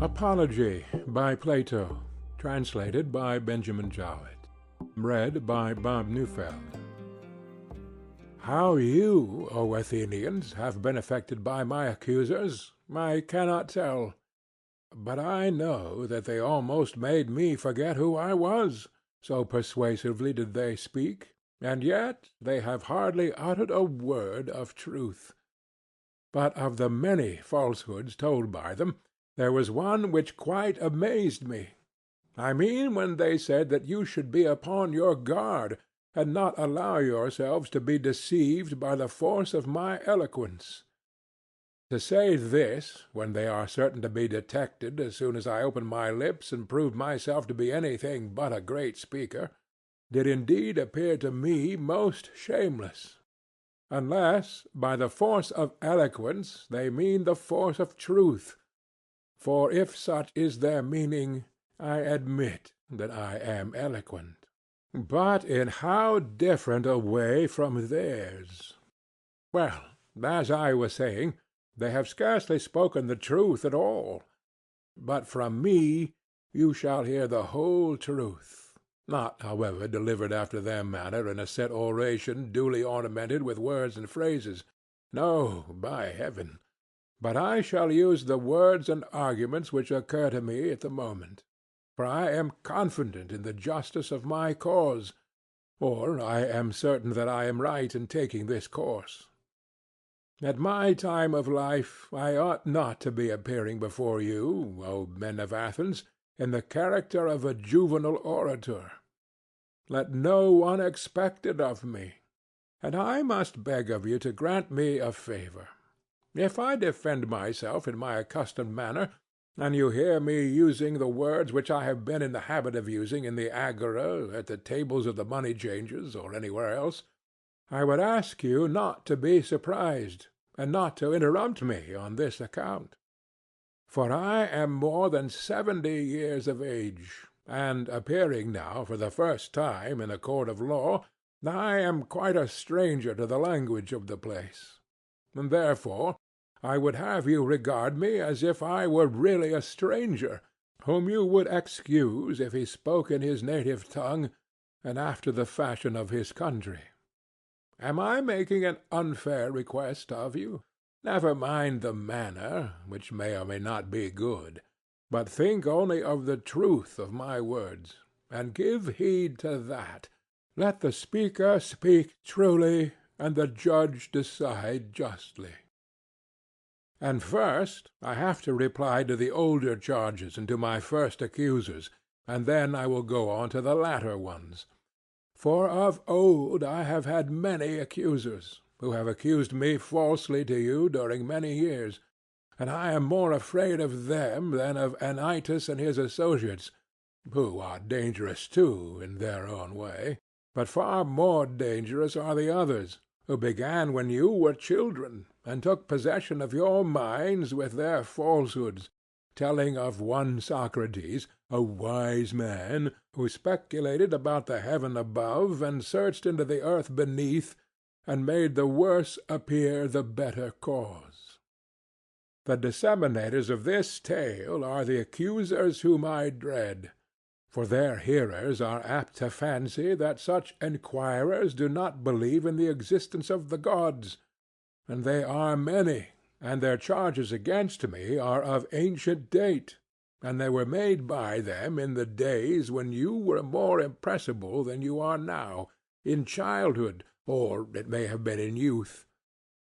Apology by Plato, translated by Benjamin Jowett. Read by Bob Neufeld. How you, O Athenians, have been affected by my accusers, I cannot tell. But I know that they almost made me forget who I was, so persuasively did they speak, and yet they have hardly uttered a word of truth. But of the many falsehoods told by them, there was one which quite amazed me. I mean when they said that you should be upon your guard, and not allow yourselves to be deceived by the force of my eloquence. To say this, when they are certain to be detected as soon as I open my lips and prove myself to be anything but a great speaker, did indeed appear to me most shameless, unless by the force of eloquence they mean the force of truth. For if such is their meaning, I admit that I am eloquent. But in how different a way from theirs! Well, as I was saying, they have scarcely spoken the truth at all. But from me you shall hear the whole truth, not, however, delivered after their manner in a set oration duly ornamented with words and phrases. No, by heaven! But I shall use the words and arguments which occur to me at the moment. For I am confident in the justice of my cause, or I am certain that I am right in taking this course. At my time of life I ought not to be appearing before you, O men of Athens, in the character of a juvenile orator. Let no one expect it of me, and I must beg of you to grant me a favor. If I defend myself in my accustomed manner, and you hear me using the words which I have been in the habit of using in the agora, at the tables of the money-changers, or anywhere else, I would ask you not to be surprised, and not to interrupt me on this account. For I am more than 70 years of age, and appearing now for the first time in a court of law, I am quite a stranger to the language of the place, and therefore I would have you regard me as if I were really a stranger, whom you would excuse if he spoke in his native tongue and after the fashion of his country. Am I making an unfair request of you? Never mind the manner, which may or may not be good, but think only of the truth of my words, and give heed to that. Let the speaker speak truly, and the judge decide justly. And first I have to reply to the older charges and to my first accusers, and then I will go on to the latter ones. For of old I have had many accusers, who have accused me falsely to you during many years, and I am more afraid of them than of Anytus and his associates, who are dangerous too in their own way, but far more dangerous are the others, who began when you were children, and took possession of your minds with their falsehoods, telling of one Socrates, a wise man, who speculated about the heaven above, and searched into the earth beneath, and made the worse appear the better cause. The disseminators of this tale are the accusers whom I dread, for their hearers are apt to fancy that such enquirers do not believe in the existence of the gods, and they are many, and their charges against me are of ancient date, and they were made by them in the days when you were more impressible than you are now, in childhood, or it may have been in youth.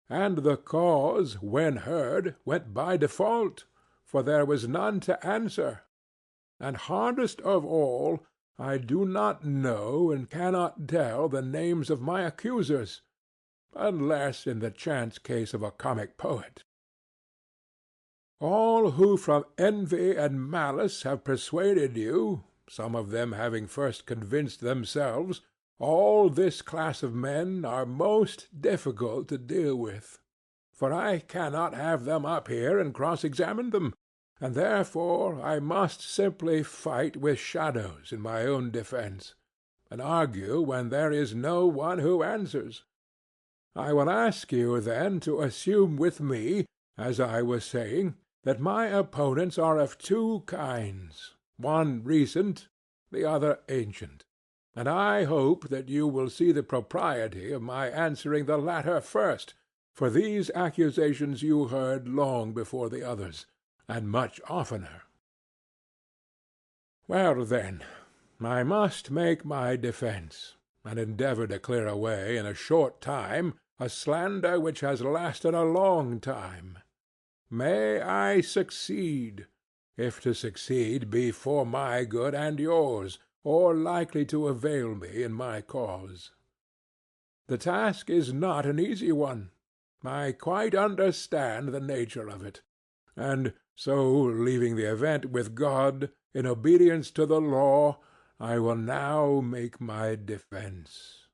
And the cause, when heard, went by default, for there was none to answer. And hardest of all, I do not know and cannot tell the names of my accusers, unless in the chance case of a comic poet. All who from envy and malice have persuaded you, some of them having first convinced themselves, all this class of men are most difficult to deal with, for I cannot have them up here and cross-examine them, and therefore I must simply fight with shadows in my own defense, and argue when there is no one who answers. I will ask you then to assume with me, as I was saying, that my opponents are of two kinds, one recent, the other ancient, and I hope that you will see the propriety of my answering the latter first, for these accusations you heard long before the others, and much oftener. Well, then, I must make my defence, and endeavour to clear away in a short time a slander which has lasted a long time. May I succeed, if to succeed be for my good and yours, or likely to avail me in my cause. The task is not an easy one. I quite understand the nature of it, and so, leaving the event with God, in obedience to the law, I will now make my defence.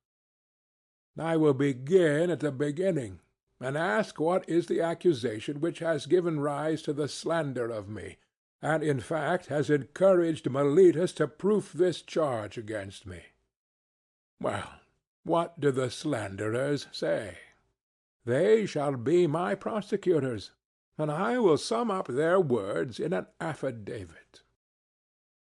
I will begin at the beginning, and ask what is the accusation which has given rise to the slander of me, and in fact has encouraged Meletus to proof this charge against me. Well, what do the slanderers say? They shall be my prosecutors, and I will sum up their words in an affidavit.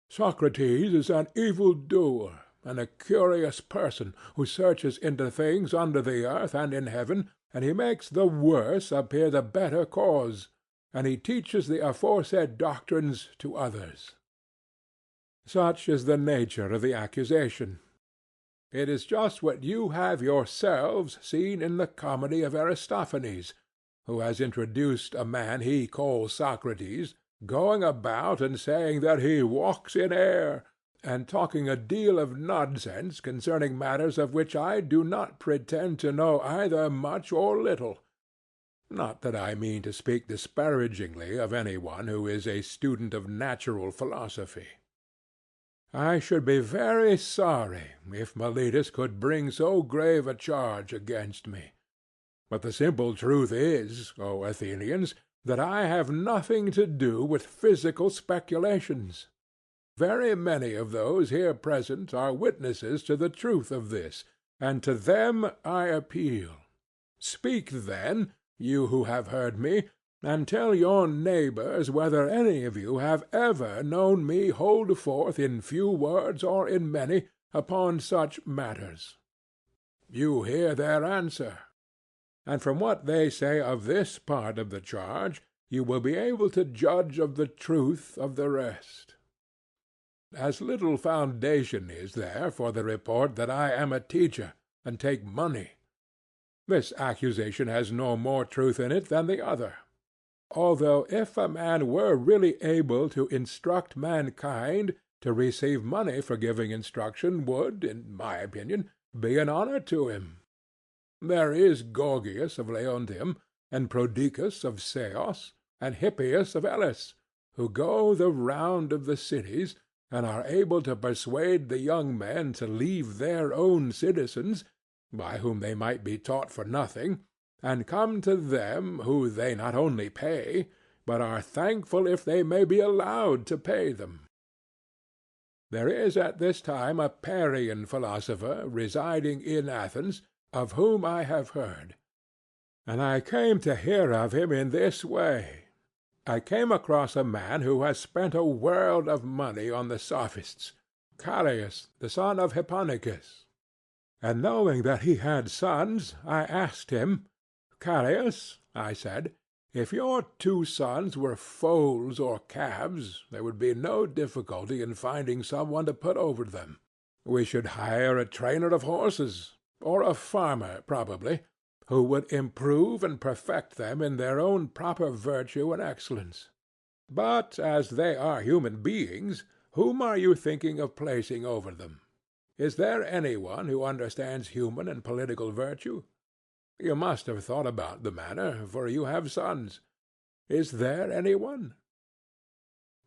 Socrates is an evil-doer, and a curious person, who searches into things under the earth and in heaven, and he makes the worse appear the better cause, and he teaches the aforesaid doctrines to others. Such is the nature of the accusation. It is just what you have yourselves seen in the comedy of Aristophanes, who has introduced a man he calls Socrates, going about and saying that he walks in air, and talking a deal of nonsense concerning matters of which I do not pretend to know either much or little. Not that I mean to speak disparagingly of any one who is a student of natural philosophy. I should be very sorry if Meletus could bring so grave a charge against me. But the simple truth is, O Athenians, that I have nothing to do with physical speculations. Very many of those here present are witnesses to the truth of this, and to them I appeal. Speak, then, you who have heard me, and tell your neighbors whether any of you have ever known me hold forth in few words or in many upon such matters. You hear their answer, and from what they say of this part of the charge, you will be able to judge of the truth of the rest. As little foundation is there for the report that I am a teacher, and take money. This accusation has no more truth in it than the other. Although if a man were really able to instruct mankind, to receive money for giving instruction would, in my opinion, be an honor to him. There is Gorgias of Leontium, and Prodicus of Ceos, and Hippias of Elis, who go the round of the cities, and are able to persuade the young men to leave their own citizens, by whom they might be taught for nothing, and come to them who they not only pay, but are thankful if they may be allowed to pay them. There is at this time a Parian philosopher residing in Athens, of whom I have heard, and I came to hear of him in this way. I came across a man who has spent a world of money on the sophists, Callias, the son of Hipponicus. And knowing that he had sons, I asked him, Callias, I said, if your 2 sons were foals or calves, there would be no difficulty in finding some one to put over them. We should hire a trainer of horses, or a farmer probably, who would improve and perfect them in their own proper virtue and excellence. But as they are human beings, whom are you thinking of placing over them? Is there any one who understands human and political virtue? You must have thought about the matter, for you have sons. Is there any one?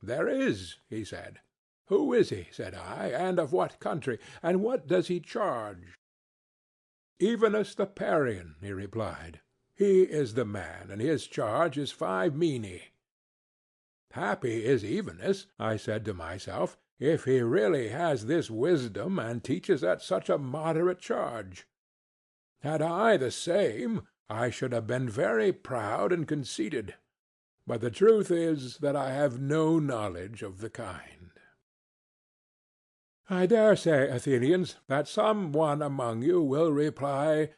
There is, he said. Who is he, said I, and of what country, and what does he charge? Evenus the Parian, he replied. He is the man, and his charge is 5 minae. Happy is Evenus, I said to myself, if he really has this wisdom and teaches at such a moderate charge. Had I the same, I should have been very proud and conceited. but the truth is that I have no knowledge of the kind. I dare say, Athenians, that some one among you will reply,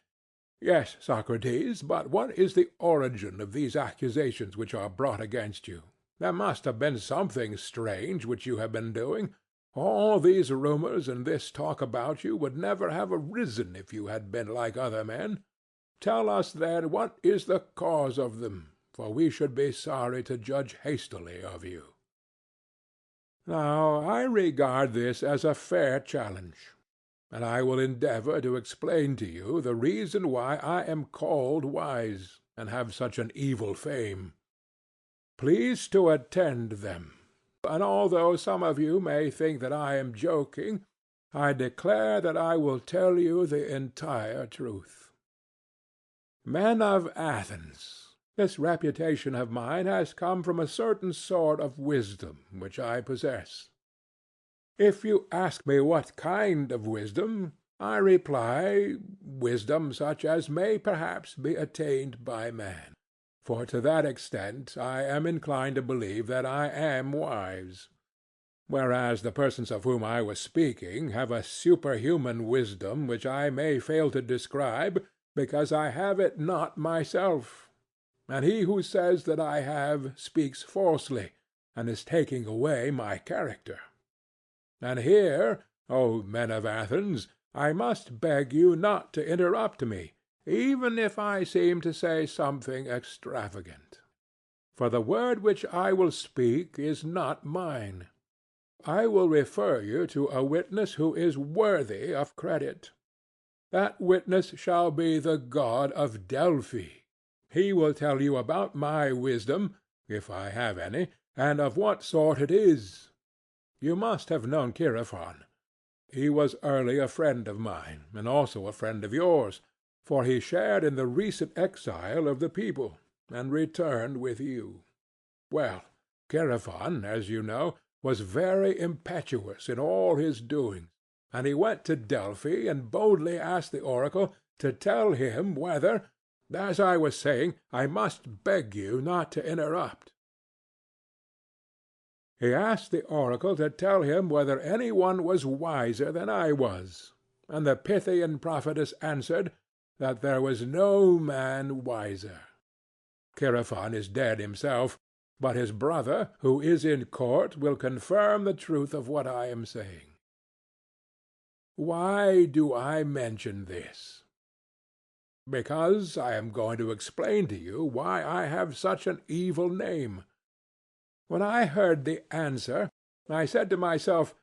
"Yes, Socrates, but what is the origin of these accusations which are brought against you? There must have been something strange which you have been doing. All these rumors and this talk about you would never have arisen if you had been like other men. Tell us, then, what is the cause of them, for we should be sorry to judge hastily of you." Now I regard this as a fair challenge, and I will endeavor to explain to you the reason why I am called wise, and have such an evil fame. Please to attend them, and although some of you may think that I am joking, I declare that I will tell you the entire truth. Men of Athens, this reputation of mine has come from a certain sort of wisdom which I possess. If you ask me what kind of wisdom, I reply, wisdom such as may perhaps be attained by man, for to that extent I am inclined to believe that I am wise, whereas the persons of whom I was speaking have a superhuman wisdom which I may fail to describe, because I have it not myself. And he who says that I have speaks falsely, and is taking away my character. And here, O men of Athens, I must beg you not to interrupt me, even if I seem to say something extravagant. For the word which I will speak is not mine. I will refer you to a witness who is worthy of credit. That witness shall be the god of Delphi. He will tell you about my wisdom, if I have any, and of what sort it is. You must have known Chaerephon. He was early a friend of mine, and also a friend of yours, for he shared in the recent exile of the people, and returned with you. Well, Chaerephon, as you know, was very impetuous in all his doings, and he went to Delphi and boldly asked the oracle to tell him whether, as I was saying, I must beg you not to interrupt. He asked the oracle to tell him whether any one was wiser than I was, and the Pythian prophetess answered that there was no man wiser. Chaerephon is dead himself, but his brother, who is in court, will confirm the truth of what I am saying. Why do I mention this? Because I am going to explain to you why I have such an evil name. When I heard the answer, I said to myself,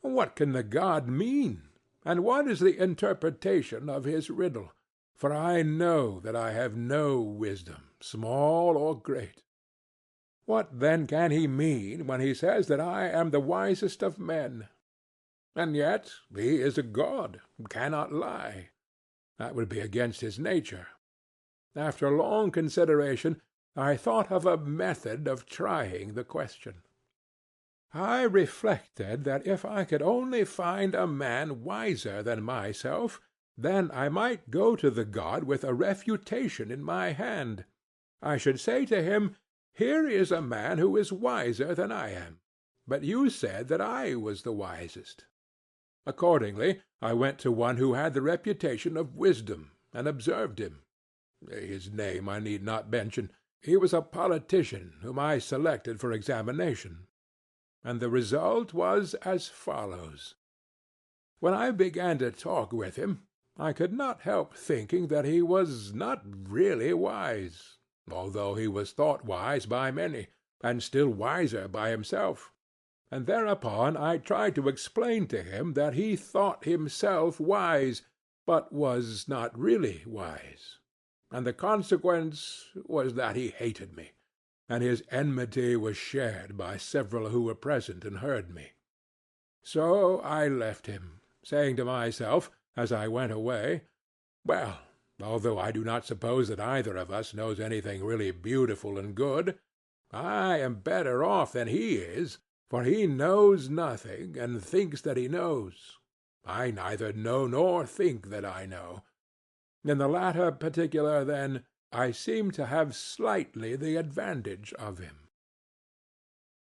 what can the god mean, and what is the interpretation of his riddle? For I know that I have no wisdom, small or great. What then can he mean when he says that I am the wisest of men? And yet he is a god, cannot lie. That would be against his nature. After long consideration, I thought of a method of trying the question. I reflected that if I could only find a man wiser than myself, then I might go to the god with a refutation in my hand. I should say to him, "Here is a man who is wiser than I am, but you said that I was the wisest." Accordingly, I went to one who had the reputation of wisdom, and observed him. His name I need not mention. He was a politician whom I selected for examination. And the result was as follows. When I began to talk with him, I could not help thinking that he was not really wise, although he was thought wise by many, and still wiser by himself. And thereupon I tried to explain to him that he thought himself wise, but was not really wise. And the consequence was that he hated me, and his enmity was shared by several who were present and heard me. So I left him, saying to myself, as I went away, well, although I do not suppose that either of us knows anything really beautiful and good, I am better off than he is, for he knows nothing, and thinks that he knows. I neither know nor think that I know. In the latter particular, then, I seemed to have slightly the advantage of him.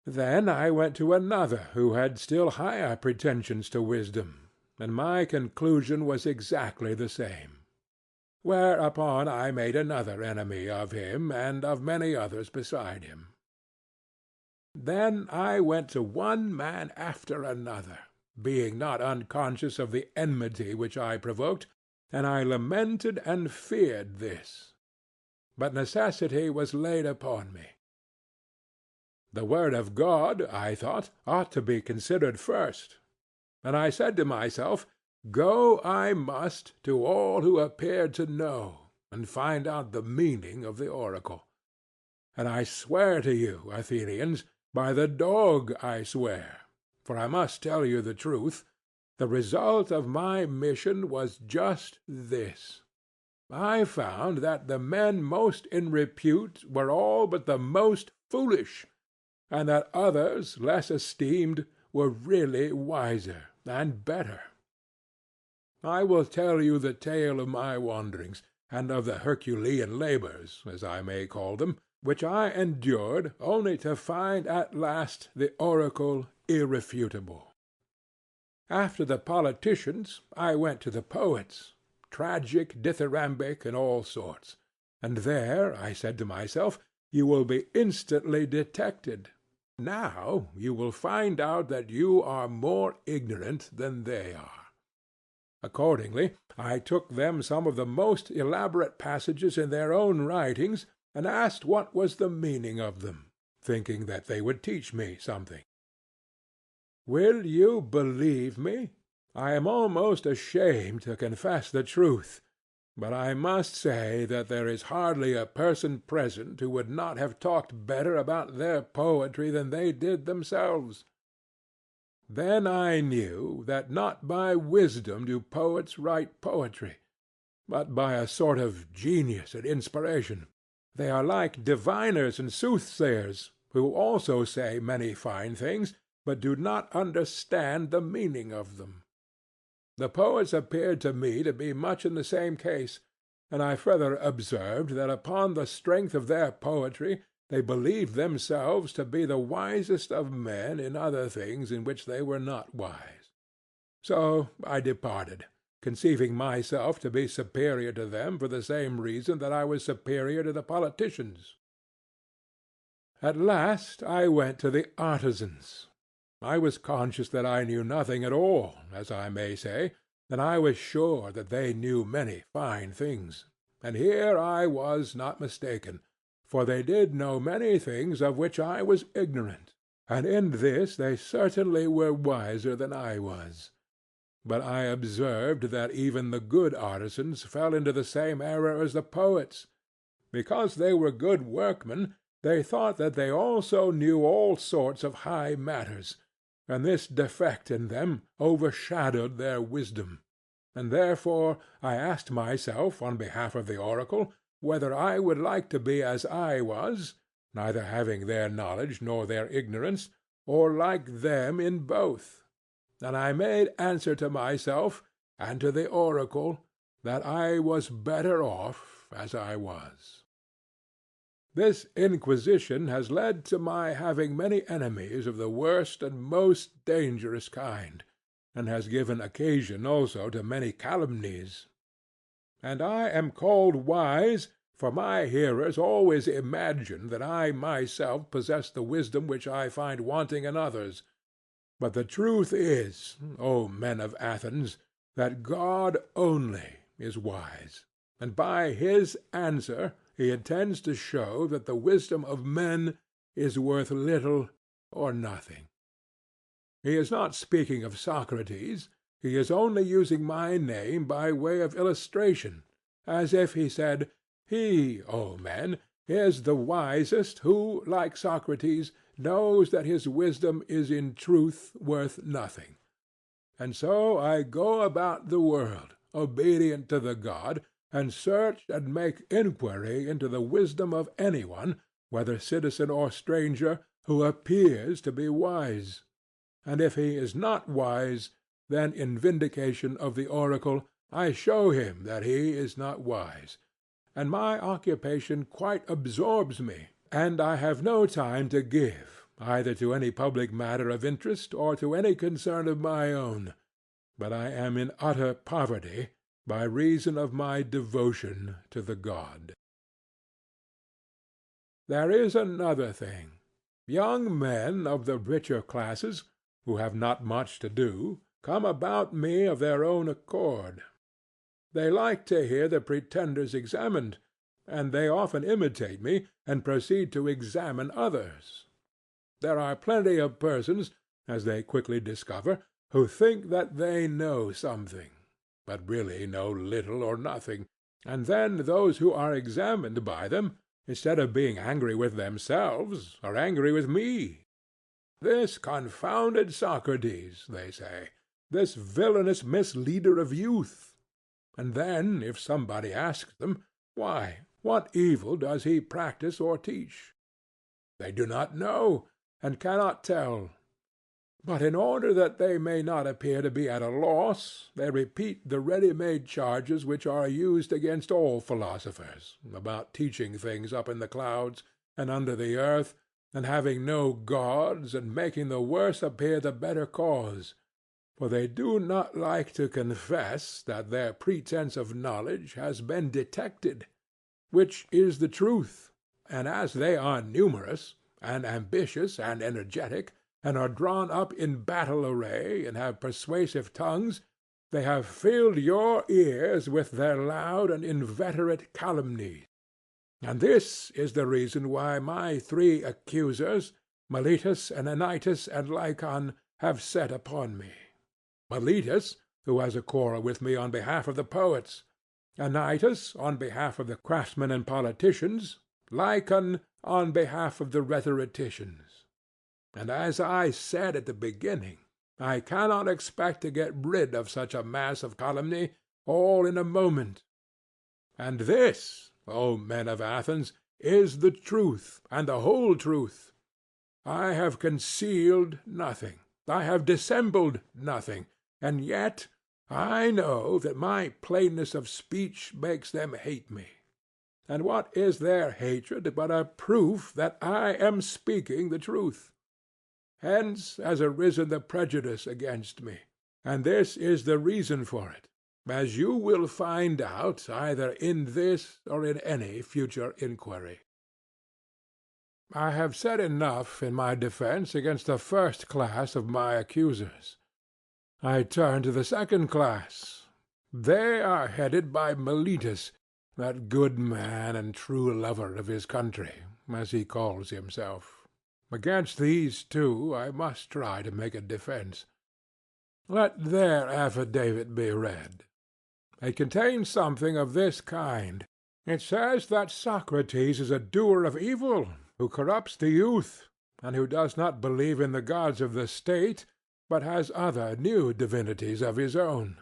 Then I went to another who had still higher pretensions to wisdom, and my conclusion was exactly the same. Whereupon I made another enemy of him and of many others beside him. Then I went to one man after another, being not unconscious of the enmity which I provoked, and I lamented and feared this. But necessity was laid upon me. The word of God, I thought, ought to be considered first, and I said to myself, Go I must to all who appeared to know, and find out the meaning of the oracle. And I swear to you, Athenians, by the dog I swear, for I must tell you the truth, the result of my mission was just this. I found that the men most in repute were all but the most foolish, and that others less esteemed were really wiser and better. I will tell you the tale of my wanderings, and of the Herculean labors, as I may call them, which I endured only to find at last the oracle irrefutable. After the politicians, I went to the poets, tragic, dithyrambic, and all sorts, and there I said to myself, You will be instantly detected. Now you will find out that you are more ignorant than they are. Accordingly, I took them some of the most elaborate passages in their own writings, and asked what was the meaning of them, thinking that they would teach me something. Will you believe me? I am almost ashamed to confess the truth, but I must say that there is hardly a person present who would not have talked better about their poetry than they did themselves. Then I knew that not by wisdom do poets write poetry, but by a sort of genius and inspiration. They are like diviners and soothsayers, who also say many fine things, but do not understand the meaning of them. The poets appeared to me to be much in the same case, and I further observed that upon the strength of their poetry they believed themselves to be the wisest of men in other things in which they were not wise. So I departed, conceiving myself to be superior to them for the same reason that I was superior to the politicians. At last I went to the artisans. I was conscious that I knew nothing at all, as I may say, and I was sure that they knew many fine things. And here I was not mistaken, for they did know many things of which I was ignorant, and in this they certainly were wiser than I was. But I observed that even the good artisans fell into the same error as the poets. Because they were good workmen, they thought that they also knew all sorts of high matters, and this defect in them overshadowed their wisdom, and therefore I asked myself on behalf of the oracle whether I would like to be as I was, neither having their knowledge nor their ignorance, or like them in both. And I made answer to myself and to the oracle that I was better off as I was. This inquisition has led to my having many enemies of the worst and most dangerous kind, and has given occasion also to many calumnies. And I am called wise, for my hearers always imagine that I myself possess the wisdom which I find wanting in others. But the truth is, O men of Athens, that God only is wise, and by his answer he intends to show that the wisdom of men is worth little or nothing. He is not speaking of Socrates. He is only using my name by way of illustration, as if he said, He, O men, is the wisest who, like Socrates, knows that his wisdom is in truth worth nothing. And so I go about the world, obedient to the god, and search and make inquiry into the wisdom of any one, whether citizen or stranger, who appears to be wise. And if he is not wise, then in vindication of the oracle I show him that he is not wise, and my occupation quite absorbs me, and I have no time to give, either to any public matter of interest or to any concern of my own, but I am in utter poverty by reason of my devotion to the god. There is another thing. Young men of the richer classes, who have not much to do, come about me of their own accord. They like to hear the pretenders examined, and they often imitate me and proceed to examine others. There are plenty of persons, as they quickly discover, who think that they know something, but really know little or nothing, and then those who are examined by them, instead of being angry with themselves, are angry with me. This confounded Socrates, they say, this villainous misleader of youth. And then, if somebody asks them, why, what evil does he practice or teach? They do not know, and cannot tell. But in order that they may not appear to be at a loss, they repeat the ready-made charges which are used against all philosophers, about teaching things up in the clouds, and under the earth, and having no gods, and making the worse appear the better cause. For they do not like to confess that their pretence of knowledge has been detected, which is the truth, and as they are numerous, and ambitious, and energetic, and are drawn up in battle array, and have persuasive tongues, they have filled your ears with their loud and inveterate calumnies. And this is the reason why my 3 accusers, Meletus and Anytus and Lycon, have set upon me. Meletus, who has a quarrel with me on behalf of the poets; Anytus, on behalf of the craftsmen and politicians; Lycon, on behalf of the rhetoricians. And as I said at the beginning, I cannot expect to get rid of such a mass of calumny all in a moment. And this, O men of Athens, is the truth, and the whole truth. I have concealed nothing, I have dissembled nothing, and yet I know that my plainness of speech makes them hate me. And what is their hatred but a proof that I am speaking the truth? Hence has arisen the prejudice against me, and this is the reason for it, as you will find out either in this or in any future inquiry. I have said enough in my defense against the first class of my accusers. I turn to the second class. They are headed by Meletus, that good man and true lover of his country, as he calls himself. Against these two I must try to make a defense. Let their affidavit be read. It contains something of this kind. It says that Socrates is a doer of evil, who corrupts the youth, and who does not believe in the gods of the state, but has other new divinities of his own.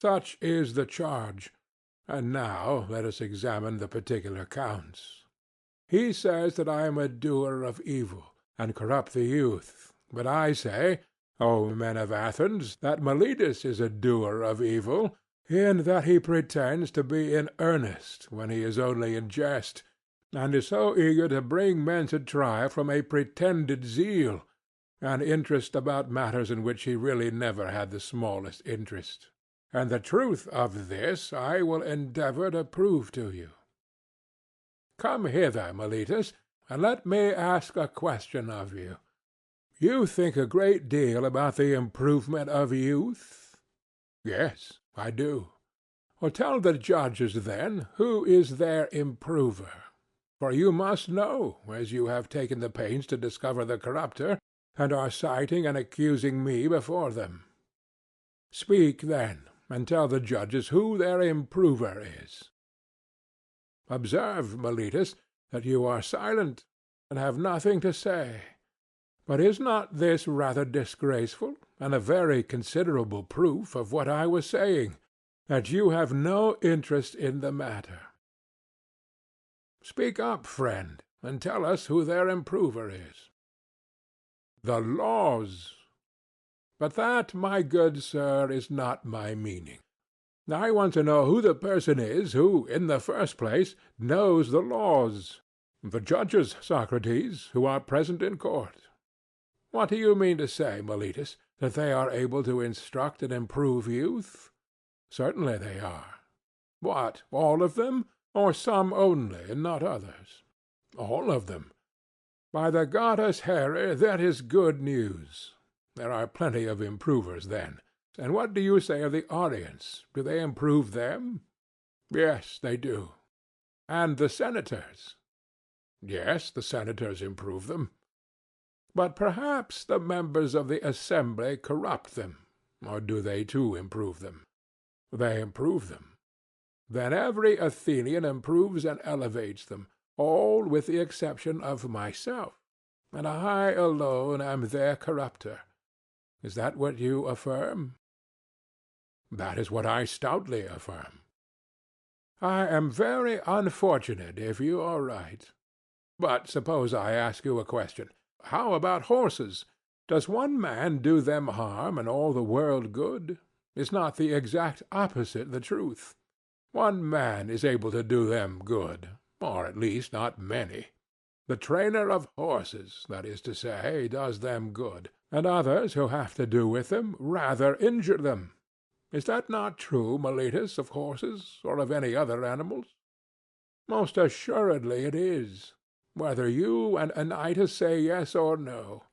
Such is the charge. And now let us examine the particular counts. He says that I am a doer of evil, and corrupt the youth. But I say, O men of Athens, that Meletus is a doer of evil, in that he pretends to be in earnest when he is only in jest, and is so eager to bring men to trial from a pretended zeal, and interest about matters in which he really never had the smallest interest. And the truth of this I will endeavor to prove to you. Come hither, Meletus, and let me ask a question of you. You think a great deal about the improvement of youth? Yes, I do. Well, tell the judges, then, who is their improver. For you must know, as you have taken the pains to discover the corrupter, and are citing and accusing me before them. Speak, then, and tell the judges who their improver is. Observe, Meletus, that you are silent, and have nothing to say. But is not this rather disgraceful, and a very considerable proof of what I was saying, that you have no interest in the matter? Speak up, friend, and tell us who their improver is. The laws. But that, my good sir, is not my meaning. I want to know who the person is who, in the first place, knows the laws. The judges, Socrates, who are present in court. What do you mean to say, Meletus, that they are able to instruct and improve youth? Certainly they are. What, all of them, or some only, and not others? All of them. By the goddess Here, that is good news. There are plenty of improvers, then. And what do you say of the audience? Do they improve them? Yes, they do. And the senators? Yes, the senators improve them. But perhaps the members of the assembly corrupt them, or do they too improve them? They improve them. Then every Athenian improves and elevates them, all with the exception of myself, and I alone am their corrupter. Is that what you affirm? That is what I stoutly affirm. I am very unfortunate if you are right. But suppose I ask you a question. How about horses? Does one man do them harm and all the world good? Is not the exact opposite the truth? One man is able to do them good, or at least not many. The trainer of horses, that is to say, does them good, and others who have to do with them rather injure them. Is that not true, Meletus, of horses, or of any other animals? Most assuredly it is, whether you and Anytus say yes or no.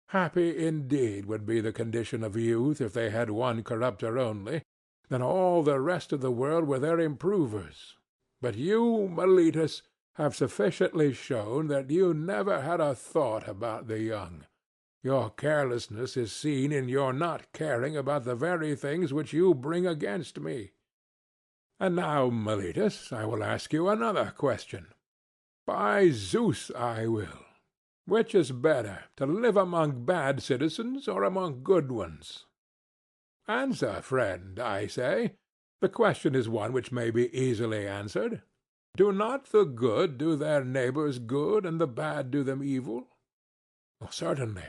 Happy indeed would be the condition of youth if they had one corrupter only, then all the rest of the world were their improvers. But you, Meletus, have sufficiently shown that you never had a thought about the young. Your carelessness is seen in your not caring about the very things which you bring against me. And now, Meletus, I will ask you another question. By Zeus I will. Which is better, to live among bad citizens or among good ones? Answer, friend, I say. The question is one which may be easily answered. Do not the good do their neighbors good, and the bad do them evil? Certainly.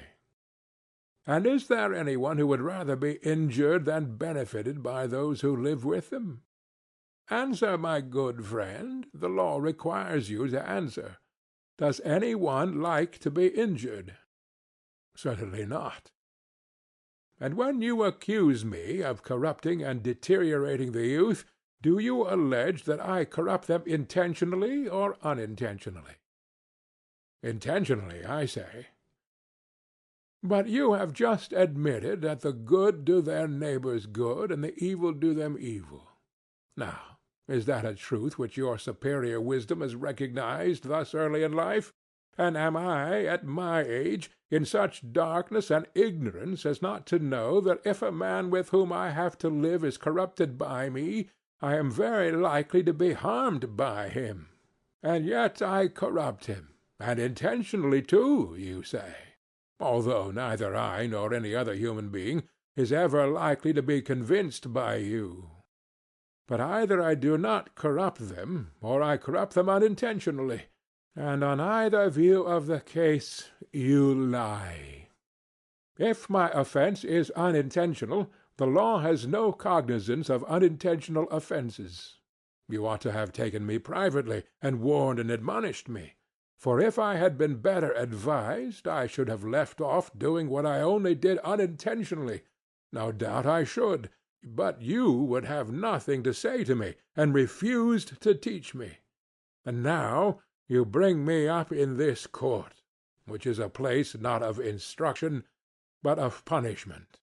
And is there any one who would rather be injured than benefited by those who live with them? Answer, my good friend. The law requires you to answer. Does any one like to be injured? Certainly not. And when you accuse me of corrupting and deteriorating the youth, do you allege that I corrupt them intentionally or unintentionally? Intentionally, I say. But you have just admitted that the good do their neighbors good, and the evil do them evil. Now, is that a truth which your superior wisdom has recognized thus early in life? And am I, at my age, in such darkness and ignorance as not to know that if a man with whom I have to live is corrupted by me, I am very likely to be harmed by him? And yet I corrupt him, and intentionally too, you say, although neither I nor any other human being is ever likely to be convinced by you. But either I do not corrupt them, or I corrupt them unintentionally, and on either view of the case you lie. If my offense is unintentional, the law has no cognizance of unintentional offenses. You ought to have taken me privately, and warned and admonished me. For if I had been better advised, I should have left off doing what I only did unintentionally. No doubt I should, but you would have nothing to say to me, and refused to teach me. And now you bring me up in this court, which is a place not of instruction, but of punishment.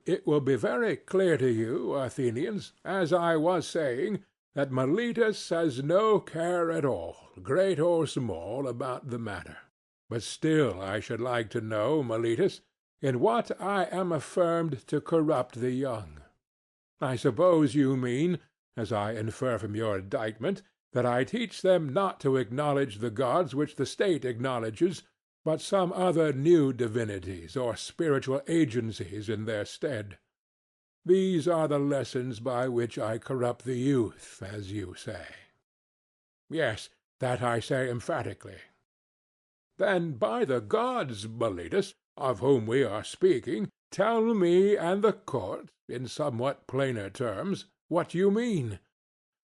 It will be very clear to you, Athenians, as I was saying, that Meletus has no care at all, great or small, about the matter. But still I should like to know, Meletus, in what I am affirmed to corrupt the young. I suppose you mean, as I infer from your indictment, that I teach them not to acknowledge the gods which the state acknowledges, but some other new divinities or spiritual agencies in their stead. These are the lessons by which I corrupt the youth, as you say. Yes, that I say emphatically. Then by the gods, Meletus, of whom we are speaking, tell me and the court, in somewhat plainer terms, what you mean,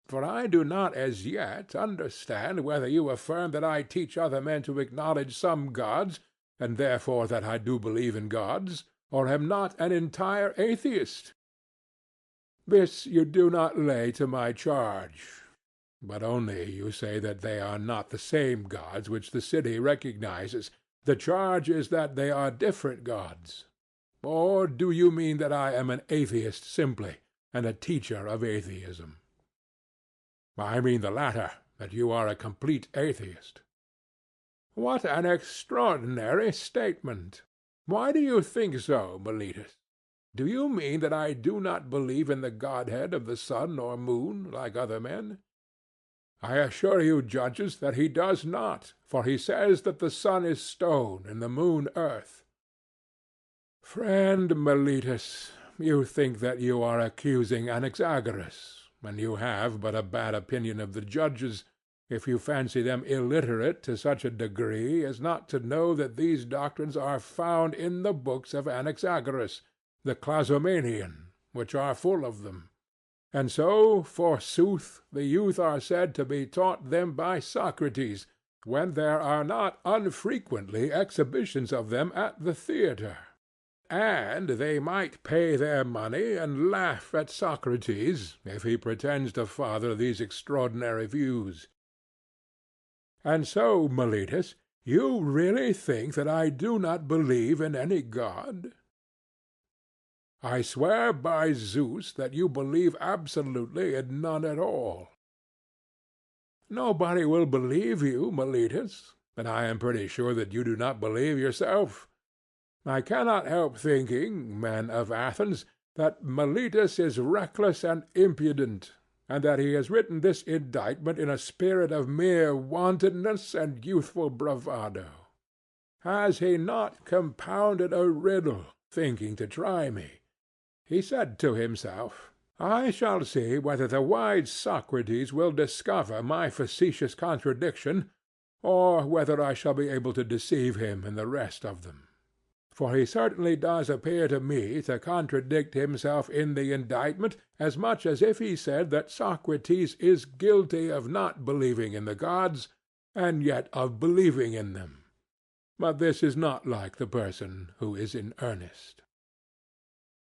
for I do not as yet understand whether you affirm that I teach other men to acknowledge some gods, and therefore that I do believe in gods, or am not an entire atheist. This you do not lay to my charge, but only you say that they are not the same gods which the city recognizes. The charge is that they are different gods. Or do you mean that I am an atheist simply, and a teacher of atheism? I mean the latter, that you are a complete atheist. What an extraordinary statement! Why do you think so, Meletus? Do you mean that I do not believe in the godhead of the sun or moon, like other men? I assure you, judges, that he does not, for he says that the sun is stone and the moon earth. Friend Meletus, you think that you are accusing Anaxagoras, and you have but a bad opinion of the judges, if you fancy them illiterate to such a degree as not to know that these doctrines are found in the books of Anaxagoras, the Clazomenian, which are full of them. And so, forsooth, the youth are said to be taught them by Socrates, when there are not unfrequently exhibitions of them at the theatre. And they might pay their money and laugh at Socrates if he pretends to father these extraordinary views. And so, Meletus, you really think that I do not believe in any god? I swear by Zeus that you believe absolutely in none at all. Nobody will believe you, Meletus, and I am pretty sure that you do not believe yourself. I cannot help thinking, men of Athens, that Meletus is reckless and impudent, and that he has written this indictment in a spirit of mere wantonness and youthful bravado. Has he not compounded a riddle, thinking to try me? He said to himself, I shall see whether the wise Socrates will discover my facetious contradiction, or whether I shall be able to deceive him and the rest of them. For he certainly does appear to me to contradict himself in the indictment as much as if he said that Socrates is guilty of not believing in the gods, and yet of believing in them. But this is not like the person who is in earnest.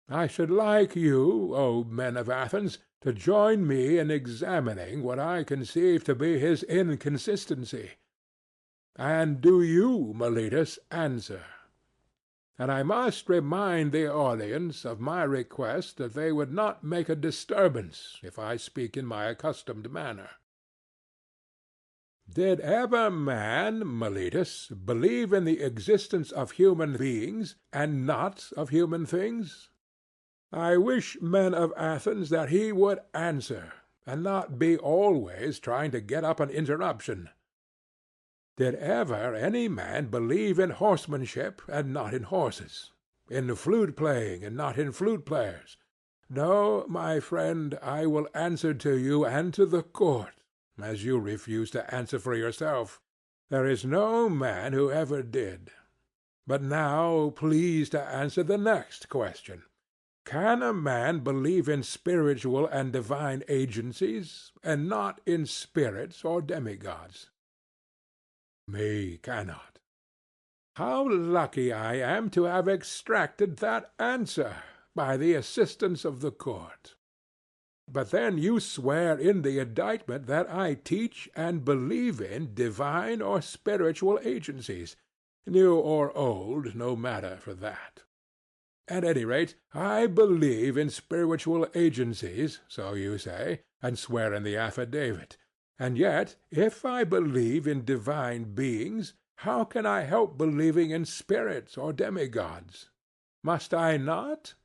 I should like you, O men of Athens, to join me in examining what I conceive to be his inconsistency. And do you, Meletus, answer. And I must remind the audience of my request that they would not make a disturbance if I speak in my accustomed manner. Did ever man, Meletus, believe in the existence of human beings, and not of human things? I wish, men of Athens, that he would answer, and not be always trying to get up an interruption. Did ever any man believe in horsemanship, and not in horses? In flute-playing, and not in flute-players? No, my friend, I will answer to you and to the court, as you refuse to answer for yourself. There is no man who ever did. But now please to answer the next question. Can a man believe in spiritual and divine agencies, and not in spirits or demigods? Me cannot. How lucky I am to have extracted that answer by the assistance of the court! But then you swear in the indictment that I teach and believe in divine or spiritual agencies, new or old, no matter for that. At any rate, I believe in spiritual agencies, so you say, and swear in the affidavit. And yet, if I believe in divine beings, how can I help believing in spirits or demigods? Must I not?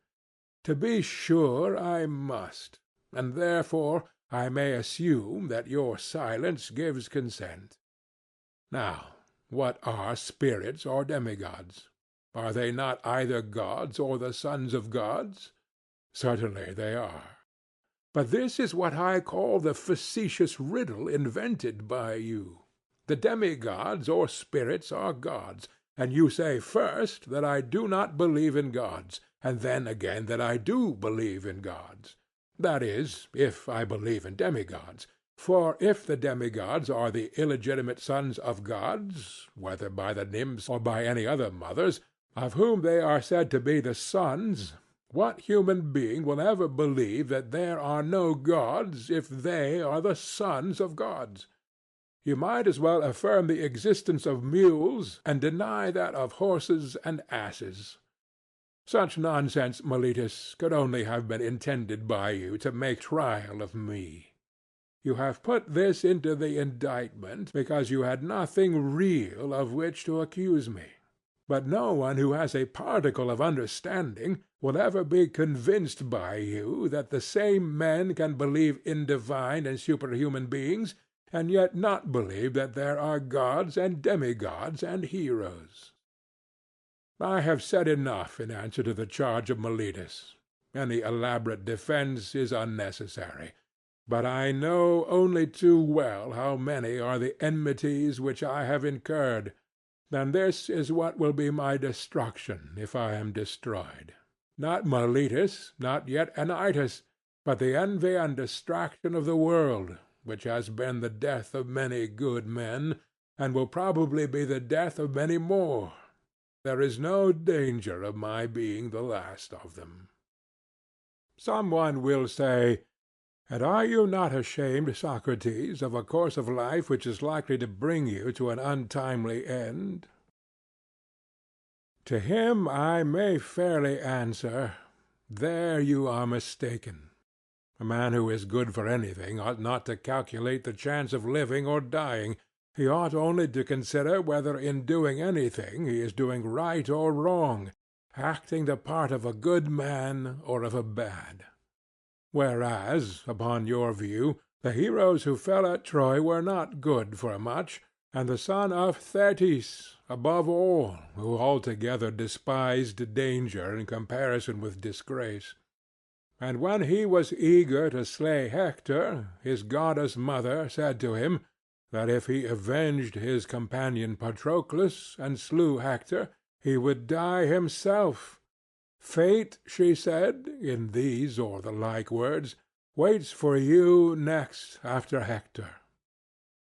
To be sure I must, and therefore I may assume that your silence gives consent. Now, what are spirits or demigods? Are they not either gods or the sons of gods? Certainly they are. But this is what I call the facetious riddle invented by you. The demigods or spirits are gods, and you say first that I do not believe in gods, and then again that I do believe in gods. That is, if I believe in demigods. For if the demigods are the illegitimate sons of gods, whether by the nymphs or by any other mothers, of whom they are said to be the sons, what human being will ever believe that there are no gods if they are the sons of gods? You might as well affirm the existence of mules and deny that of horses and asses. Such nonsense, Meletus, could only have been intended by you to make trial of me. You have put this into the indictment because you had nothing real of which to accuse me. But no one who has a particle of understanding will ever be convinced by you that the same men can believe in divine and superhuman beings, and yet not believe that there are gods and demigods and heroes. I have said enough in answer to the charge of Meletus. Any elaborate defense is unnecessary. But I know only too well how many are the enmities which I have incurred, and this is what will be my destruction if I am destroyed. Not Meletus, not yet Anytus, but the envy and distraction of the world, which has been the death of many good men, and will probably be the death of many more. There is no danger of my being the last of them. Some one will say, "And are you not ashamed, Socrates, of a course of life which is likely to bring you to an untimely end?" To him I may fairly answer, there you are mistaken. A man who is good for anything ought not to calculate the chance of living or dying. He ought only to consider whether in doing anything he is doing right or wrong, acting the part of a good man or of a bad. Whereas, upon your view, the heroes who fell at Troy were not good for much, and the son of Thetis, above all, who altogether despised danger in comparison with disgrace. And when he was eager to slay Hector, his goddess mother said to him that if he avenged his companion Patroclus and slew Hector, he would die himself. Fate, she said, in these or the like words, waits for you next after Hector.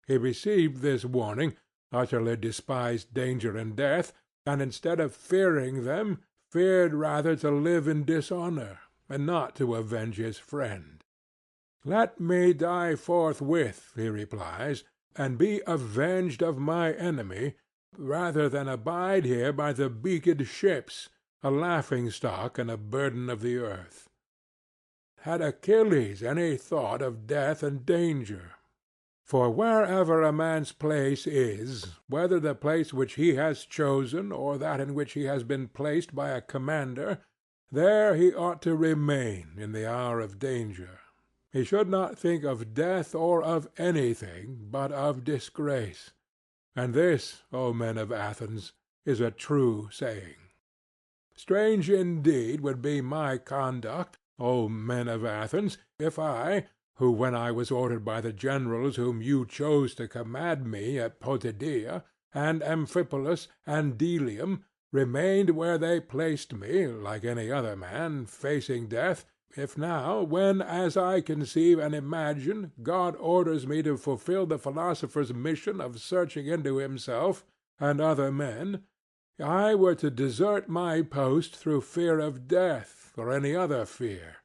He received this warning, utterly despised danger and death, and instead of fearing them, feared rather to live in dishonor, and not to avenge his friend. "Let me die forthwith," he replies, "and be avenged of my enemy, rather than abide here by the beaked ships, a laughing-stock and a burden of the earth." Had Achilles any thought of death and danger? For wherever a man's place is, whether the place which he has chosen or that in which he has been placed by a commander, there he ought to remain in the hour of danger. He should not think of death or of anything but of disgrace. And this, O men of Athens, is a true saying. Strange indeed would be my conduct, O men of Athens, if I, who when I was ordered by the generals whom you chose to command me at Potidaea, and Amphipolis, and Delium, remained where they placed me, like any other man, facing death, if now, when, as I conceive and imagine, God orders me to fulfill the philosopher's mission of searching into himself and other men, I were to desert my post through fear of death, or any other fear.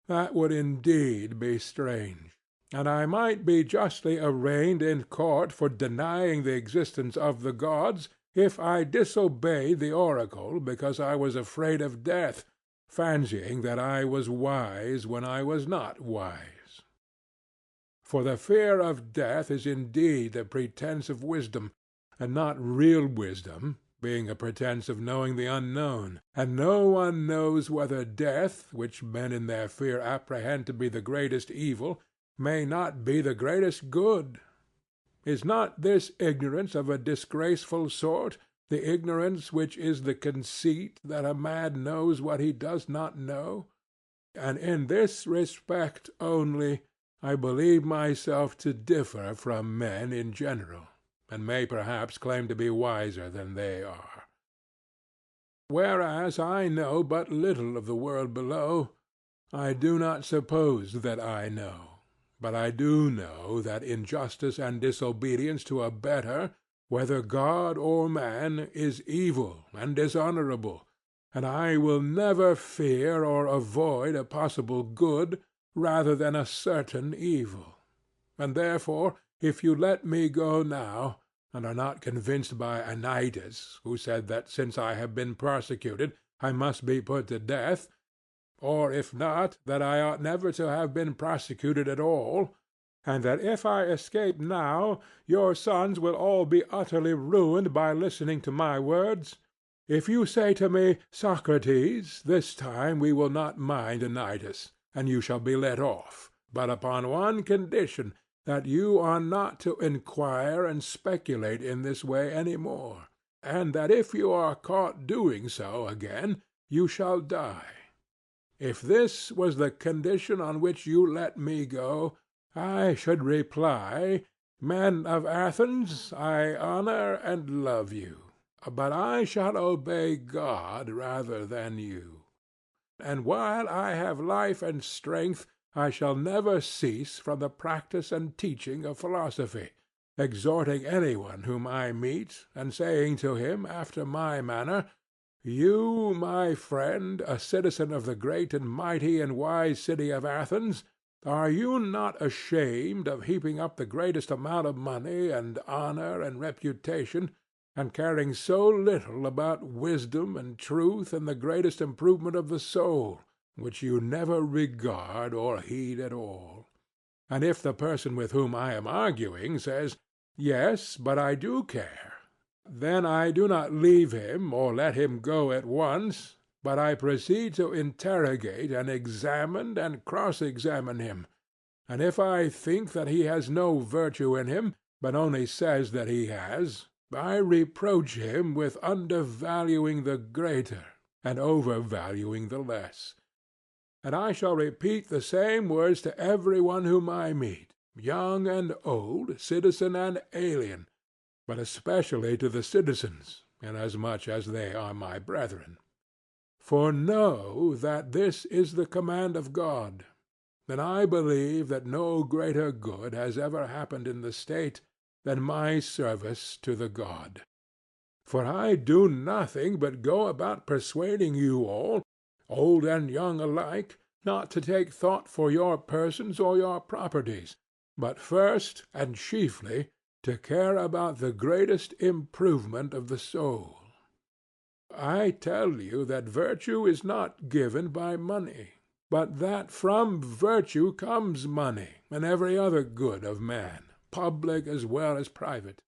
That would indeed be strange, and I might be justly arraigned in court for denying the existence of the gods, if I disobeyed the oracle because I was afraid of death, fancying that I was wise when I was not wise. For the fear of death is indeed the pretence of wisdom, and not real wisdom, being a pretence of knowing the unknown, and no one knows whether death, which men in their fear apprehend to be the greatest evil, may not be the greatest good. Is not this ignorance of a disgraceful sort, the ignorance which is the conceit that a man knows what he does not know? And in this respect only I believe myself to differ from men in general, and may perhaps claim to be wiser than they are. Whereas I know but little of the world below, I do not suppose that I know, but I do know that injustice and disobedience to a better, whether God or man, is evil and dishonorable, and I will never fear or avoid a possible good rather than a certain evil. And therefore, if you let me go now, and are not convinced by Anytus, who said that since I have been persecuted I must be put to death, or if not, that I ought never to have been prosecuted at all, and that if I escape now your sons will all be utterly ruined by listening to my words, if you say to me, Socrates, this time we will not mind Anytus, and you shall be let off, but upon one condition, that you are not to inquire and speculate in this way any more, and that if you are caught doing so again, you shall die. If this was the condition on which you let me go, I should reply, Men of Athens, I honor and love you, but I shall obey God rather than you. And while I have life and strength, I shall never cease from the practice and teaching of philosophy, exhorting any one whom I meet, and saying to him after my manner, You, my friend, a citizen of the great and mighty and wise city of Athens, are you not ashamed of heaping up the greatest amount of money and honor and reputation, and caring so little about wisdom and truth and the greatest improvement of the soul, which you never regard or heed at all? And if the person with whom I am arguing says, Yes, but I do care, then I do not leave him or let him go at once, but I proceed to interrogate and examine and cross-examine him, and if I think that he has no virtue in him, but only says that he has, I reproach him with undervaluing the greater and overvaluing the less. And I shall repeat the same words to every one whom I meet, young and old, citizen and alien, but especially to the citizens, inasmuch as they are my brethren. For know that this is the command of God, and I believe that no greater good has ever happened in the state than my service to the god. For I do nothing but go about persuading you all, old and young alike, not to take thought for your persons or your properties, but first and chiefly to care about the greatest improvement of the soul. I tell you that virtue is not given by money, but that from virtue comes money and every other good of man, public as well as private.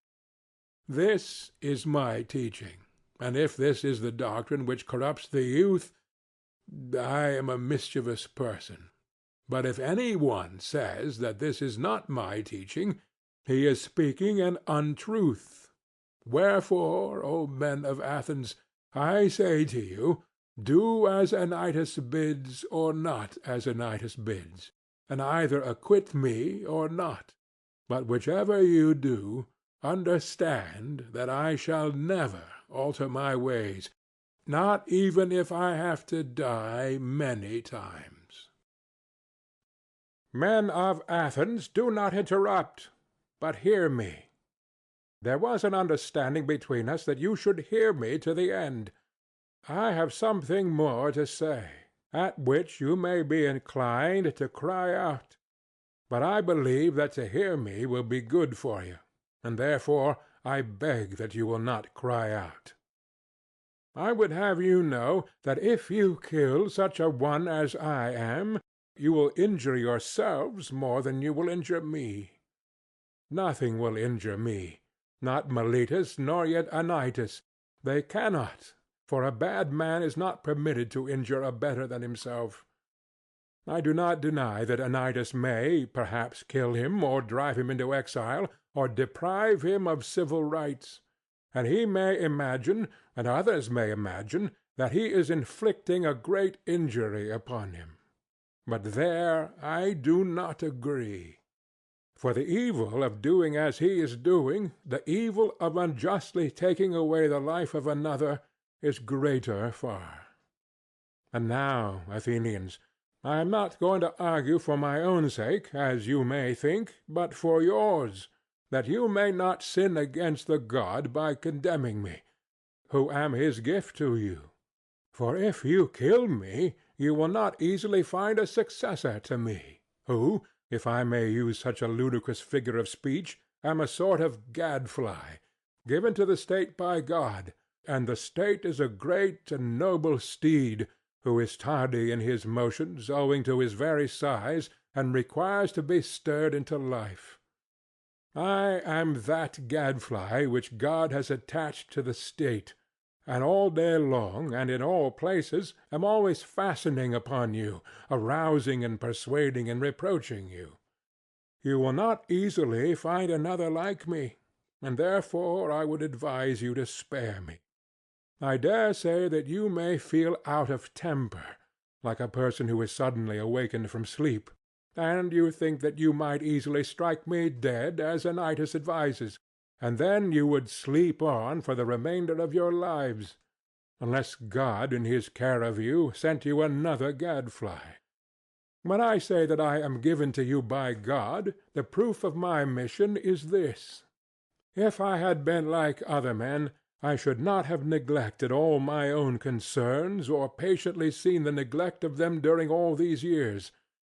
This is my teaching, and if this is the doctrine which corrupts the youth, I am a mischievous person. But if any one says that this is not my teaching, he is speaking an untruth. Wherefore, O men of Athens, I say to you, do as Anytus bids or not as Anytus bids, and either acquit me or not. But whichever you do, understand that I shall never alter my ways, not even if I have to die many times. Men of Athens, do not interrupt, but hear me. There was an understanding between us that you should hear me to the end. I have something more to say, at which you may be inclined to cry out. But I believe that to hear me will be good for you, and therefore I beg that you will not cry out. I would have you know that if you kill such a one as I am, you will injure yourselves more than you will injure me. Nothing will injure me, not Meletus nor yet Anytus. They cannot, for a bad man is not permitted to injure a better than himself. I do not deny that Anytus may, perhaps, kill him, or drive him into exile, or deprive him of civil rights. And he may imagine, and others may imagine, that he is inflicting a great injury upon him. But there I do not agree. For the evil of doing as he is doing, the evil of unjustly taking away the life of another, is greater far. And now, Athenians, I am not going to argue for my own sake, as you may think, but for yours, that you may not sin against the god by condemning me, who am his gift to you. For if you kill me, you will not easily find a successor to me, who, if I may use such a ludicrous figure of speech, am a sort of gadfly, given to the state by God, and the state is a great and noble steed, who is tardy in his motions owing to his very size, and requires to be stirred into life. I am that gadfly which God has attached to the state, and all day long and in all places am always fastening upon you, arousing and persuading and reproaching you. You will not easily find another like me, and therefore I would advise you to spare me. I dare say that you may feel out of temper, like a person who is suddenly awakened from sleep, and you think that you might easily strike me dead as Anytus advises, and then you would sleep on for the remainder of your lives, unless God in his care of you sent you another gadfly. When I say that I am given to you by God, the proof of my mission is this. If I had been like other men, I should not have neglected all my own concerns, or patiently seen the neglect of them during all these years,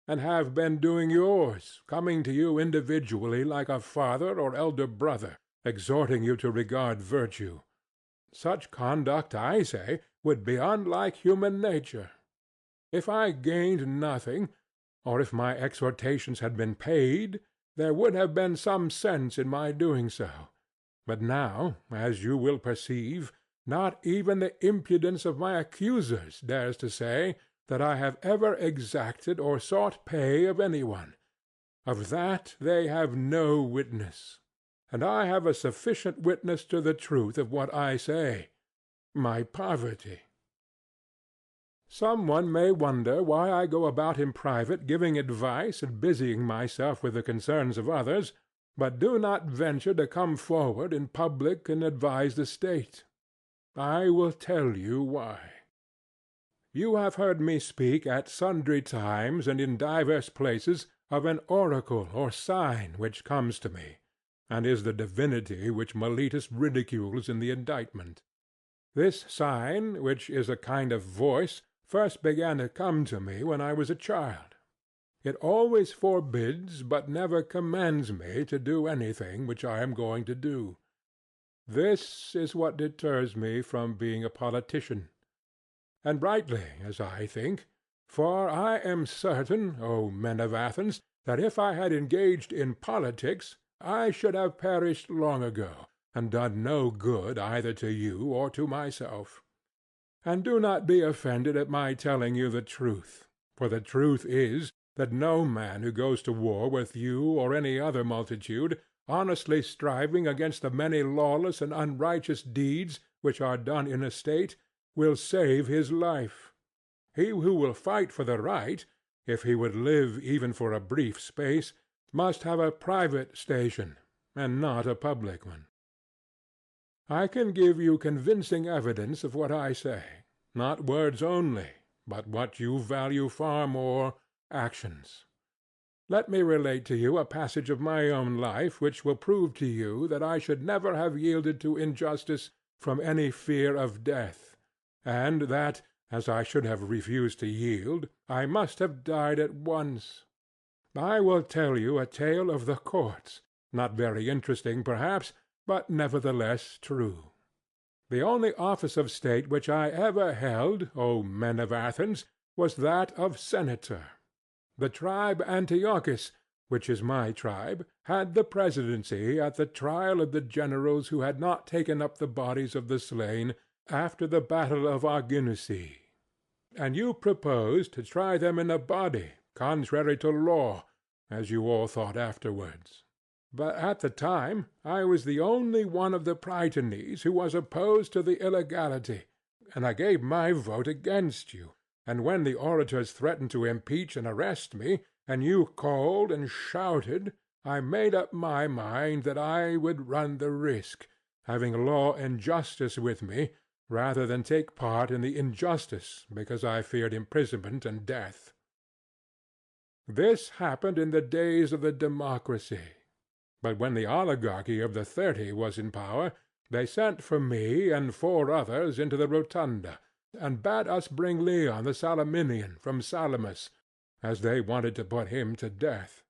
and have been doing yours, coming to you individually like a father or elder brother, exhorting you to regard virtue. Such conduct, I say, would be unlike human nature. If I gained nothing, or if my exhortations had been paid, there would have been some sense in my doing so. But now, as you will perceive, not even the impudence of my accusers dares to say that I have ever exacted or sought pay of any one. Of that they have no witness, and I have a sufficient witness to the truth of what I say, my poverty. Some one may wonder why I go about in private giving advice and busying myself with the concerns of others, but do not venture to come forward in public and advise the state. I will tell you why. You have heard me speak at sundry times and in divers places of an oracle or sign which comes to me, and is the divinity which Meletus ridicules in the indictment. This sign, which is a kind of voice, first began to come to me when I was a child. It always forbids but never commands me to do anything which I am going to do. This is what deters me from being a politician. And rightly, as I think, for I am certain, O men of Athens, that if I had engaged in politics, I should have perished long ago, and done no good either to you or to myself. And do not be offended at my telling you the truth, for the truth is that no man who goes to war with you or any other multitude, honestly striving against the many lawless and unrighteous deeds which are done in a state, will save his life. He who will fight for the right, if he would live even for a brief space, must have a private station, and not a public one. I can give you convincing evidence of what I say, not words only, but what you value far more, actions. Let me relate to you a passage of my own life which will prove to you that I should never have yielded to injustice from any fear of death, and that, as I should have refused to yield, I must have died at once. I will tell you a tale of the courts, not very interesting perhaps, but nevertheless true. The only office of state which I ever held, O men of Athens, was that of senator. The tribe Antiochus, which is my tribe, had the presidency at the trial of the generals who had not taken up the bodies of the slain after the battle of Arginusae. And you proposed to try them in a body, contrary to law, as you all thought afterwards. But at the time I was the only one of the Prytanes who was opposed to the illegality, and I gave my vote against you. And when the orators threatened to impeach and arrest me, and you called and shouted, I made up my mind that I would run the risk, having law and justice with me, rather than take part in the injustice because I feared imprisonment and death. This happened in the days of the democracy. But when the oligarchy of the 30 was in power, they sent for me and 4 others into the rotunda, and bade us bring Leon the Salaminian from Salamis, as they wanted to put him to death.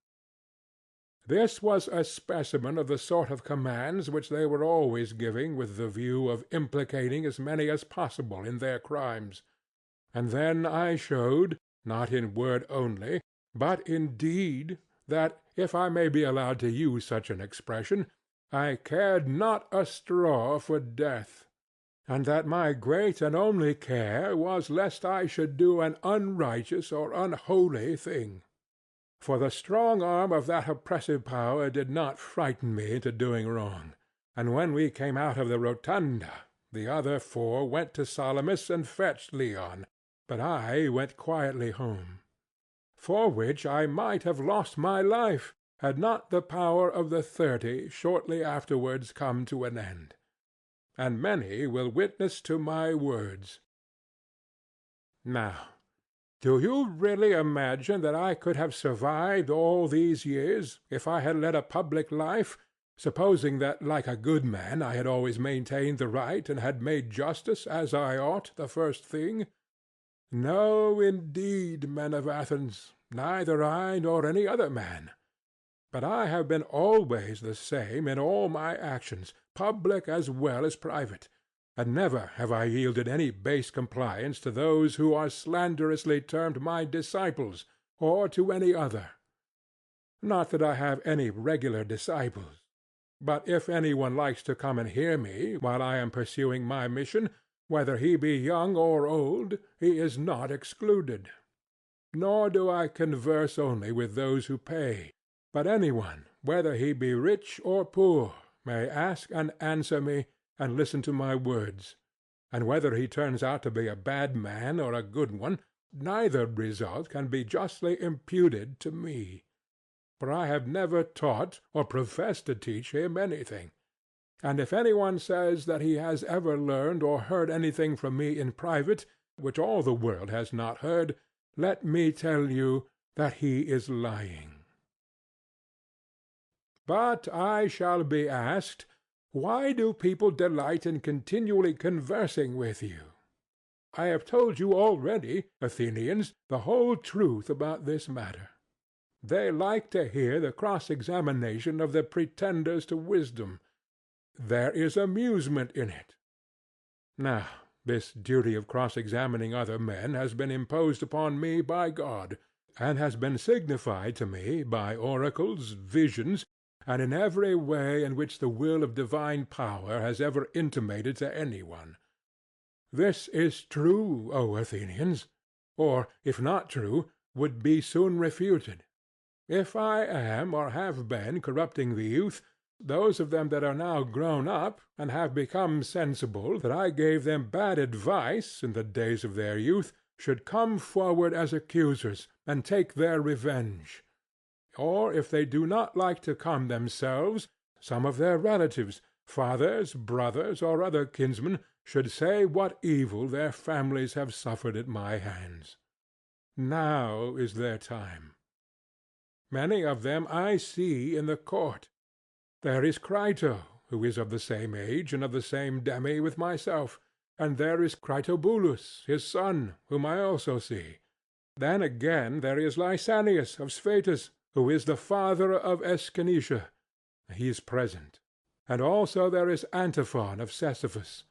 This was a specimen of the sort of commands which they were always giving with the view of implicating as many as possible in their crimes. And then I showed, not in word only, but in deed, that, if I may be allowed to use such an expression, I cared not a straw for death, and that my great and only care was lest I should do an unrighteous or unholy thing. For the strong arm of that oppressive power did not frighten me into doing wrong, and when we came out of the rotunda, the other 4 went to Salamis and fetched Leon, but I went quietly home. For which I might have lost my life, had not the power of the 30 shortly afterwards come to an end. And many will witness to my words. Now, do you really imagine that I could have survived all these years if I had led a public life, supposing that like a good man I had always maintained the right and had made justice as I ought the first thing? No, indeed, men of Athens, neither I nor any other man. But I have been always the same in all my actions, public as well as private, and never have I yielded any base compliance to those who are slanderously termed my disciples, or to any other. Not that I have any regular disciples, but if any one likes to come and hear me while I am pursuing my mission, whether he be young or old, he is not excluded. Nor do I converse only with those who pay, but any one, whether he be rich or poor, may ask and answer me, and listen to my words, and whether he turns out to be a bad man or a good one, neither result can be justly imputed to me, for I have never taught or professed to teach him anything. And if any one says that he has ever learned or heard anything from me in private, which all the world has not heard, let me tell you that he is lying. But I shall be asked, why do people delight in continually conversing with you? I have told you already, Athenians, the whole truth about this matter. They like to hear the cross-examination of the pretenders to wisdom. There is amusement in it. Now, this duty of cross-examining other men has been imposed upon me by God, and has been signified to me by oracles, visions, and in every way in which the will of divine power has ever intimated to any one. This is true, O Athenians, or, if not true, would be soon refuted. If I am or have been corrupting the youth, those of them that are now grown up, and have become sensible that I gave them bad advice in the days of their youth, should come forward as accusers, and take their revenge. Or if they do not like to come themselves, some of their relatives, fathers, brothers, or other kinsmen, should say what evil their families have suffered at my hands. Now is their time. Many of them I see in the court. There is Crito, who is of the same age and of the same demi with myself, and there is Critobulus, his son, whom I also see. Then again there is Lysanias of Sphatus, who is the father of Escanicia. He is present. And also there is Antiphon of Sisyphus,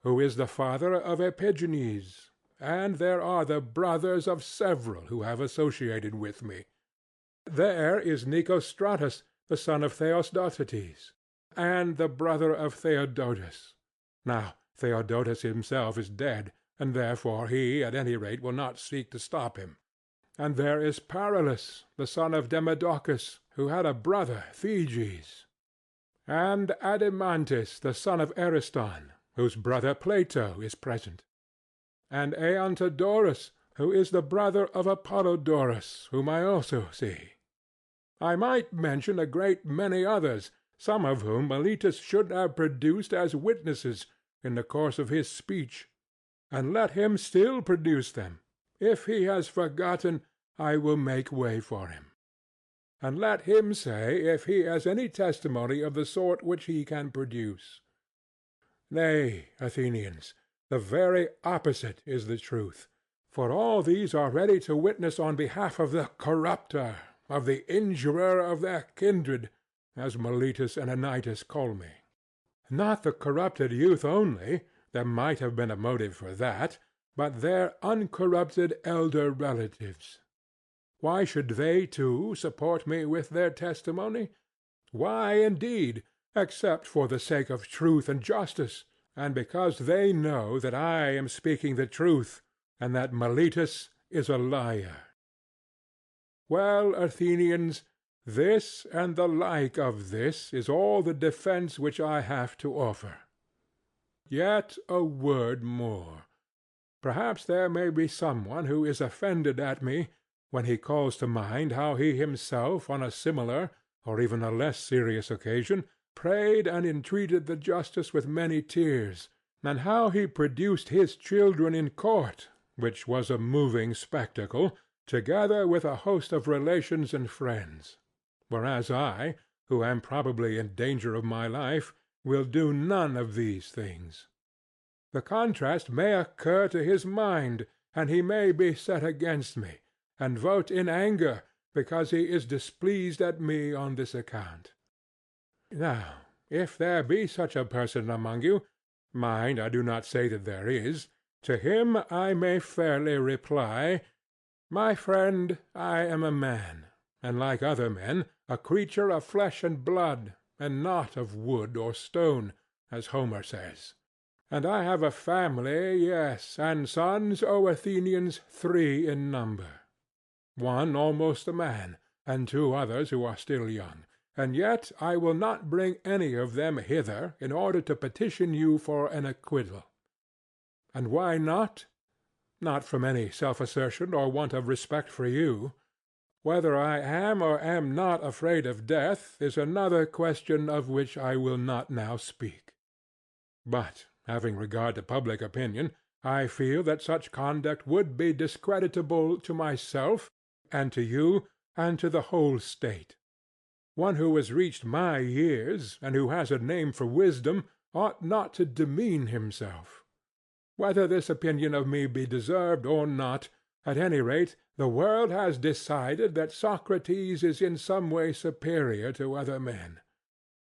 who is the father of Epigenes, and there are the brothers of several who have associated with me. There is Nicostratus, the son of Theosdotides, and the brother of Theodotus. Now Theodotus himself is dead, and therefore he at any rate will not seek to stop him. And there is Paralus, the son of Demodocus, who had a brother Theges, and Adimantus, the son of Ariston, whose brother Plato is present, and Aeantodorus, who is the brother of Apollodorus, whom I also see. I might mention a great many others, some of whom Meletus should have produced as witnesses in the course of his speech, and let him still produce them. If he has forgotten, I will make way for him. And let him say if he has any testimony of the sort which he can produce. Nay, Athenians, the very opposite is the truth, for all these are ready to witness on behalf of the corrupter, of the injurer of their kindred, as Meletus and Anytus call me. Not the corrupted youth only, there might have been a motive for that, but their uncorrupted elder relatives. Why should they too support me with their testimony? Why, indeed, except for the sake of truth and justice, and because they know that I am speaking the truth, and that Meletus is a liar. Well, Athenians, this and the like of this is all the defence which I have to offer. Yet a word more. Perhaps there may be some one who is offended at me, when he calls to mind how he himself on a similar, or even a less serious occasion, prayed and entreated the justice with many tears, and how he produced his children in court, which was a moving spectacle, together with a host of relations and friends; whereas I, who am probably in danger of my life, will do none of these things. The contrast may occur to his mind, and he may be set against me, and vote in anger, because he is displeased at me on this account. Now, if there be such a person among you, mind, I do not say that there is, to him I may fairly reply, my friend, I am a man, and like other men, a creature of flesh and blood, and not of wood or stone, as Homer says. And I have a family, yes, and sons, O Athenians, 3 in number. One almost a man, and 2 others who are still young, and yet I will not bring any of them hither in order to petition you for an acquittal. And why not? Not from any self-assertion or want of respect for you. Whether I am or am not afraid of death is another question of which I will not now speak. But, having regard to public opinion, I feel that such conduct would be discreditable to myself, and to you, and to the whole state. One who has reached my years, and who has a name for wisdom, ought not to demean himself. Whether this opinion of me be deserved or not, at any rate the world has decided that Socrates is in some way superior to other men.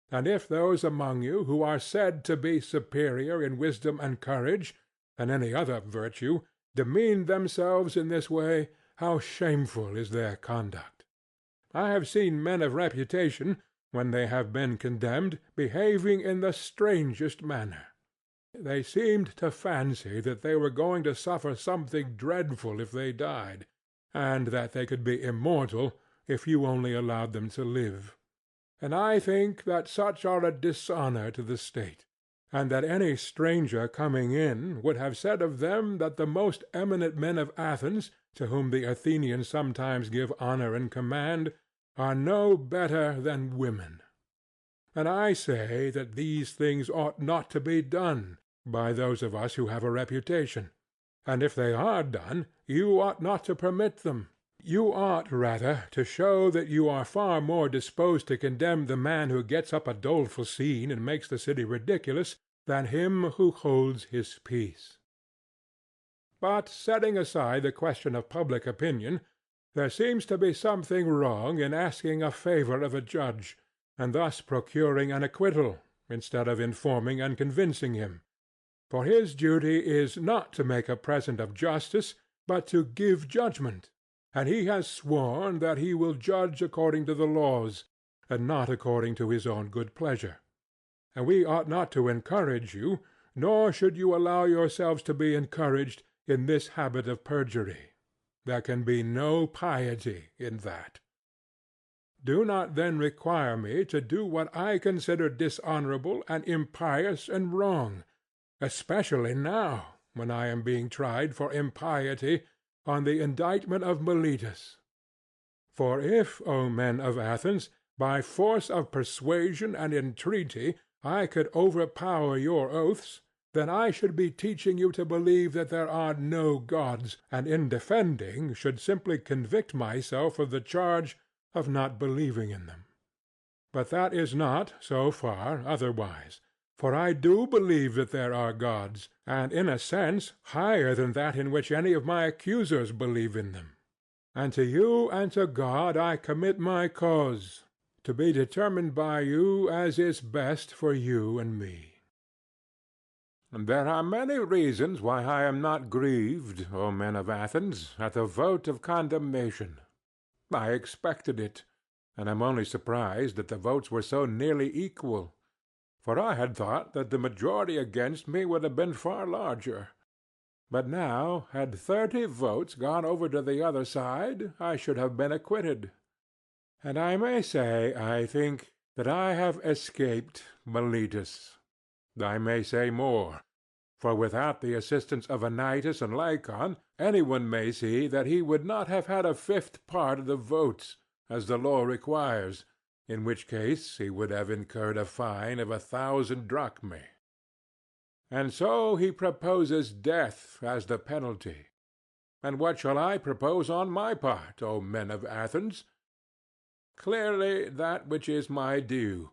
And if those among you who are said to be superior in wisdom and courage, and any other virtue, demean themselves in this way, how shameful is their conduct! I have seen men of reputation, when they have been condemned, behaving in the strangest manner. They seemed to fancy that they were going to suffer something dreadful if they died, and that they could be immortal if you only allowed them to live. And I think that such are a dishonor to the state, and that any stranger coming in would have said of them that the most eminent men of Athens, to whom the Athenians sometimes give honor and command, are no better than women. And I say that these things ought not to be done by those of us who have a reputation, and if they are done, you ought not to permit them. You ought rather to show that you are far more disposed to condemn the man who gets up a doleful scene and makes the city ridiculous, than him who holds his peace. But setting aside the question of public opinion, there seems to be something wrong in asking a favor of a judge, and thus procuring an acquittal, instead of informing and convincing him. For his duty is not to make a present of justice, but to give judgment, and he has sworn that he will judge according to the laws, and not according to his own good pleasure. And we ought not to encourage you, nor should you allow yourselves to be encouraged, in this habit of perjury. There can be no piety in that. Do not then require me to do what I consider dishonorable and impious and wrong, especially now, when I am being tried for impiety on the indictment of Meletus. For if, O men of Athens, by force of persuasion and entreaty I could overpower your oaths, then I should be teaching you to believe that there are no gods, and in defending should simply convict myself of the charge of not believing in them. But that is not, so far, otherwise. For I do believe that there are gods, and in a sense higher than that in which any of my accusers believe in them. And to you and to God I commit my cause, to be determined by you as is best for you and me. There are many reasons why I am not grieved, O men of Athens, at the vote of condemnation. I expected it, and am only surprised that the votes were so nearly equal, for I had thought that the majority against me would have been far larger. But now, had 30 votes gone over to the other side, I should have been acquitted. And I may say, I think, that I have escaped Meletus. I may say more, for without the assistance of Anytus and Lycon, any one may see that he would not have had a 5th part of the votes, as the law requires, in which case he would have incurred a fine of 1,000 drachmae. And so he proposes death as the penalty. And what shall I propose on my part, O men of Athens? Clearly that which is my due.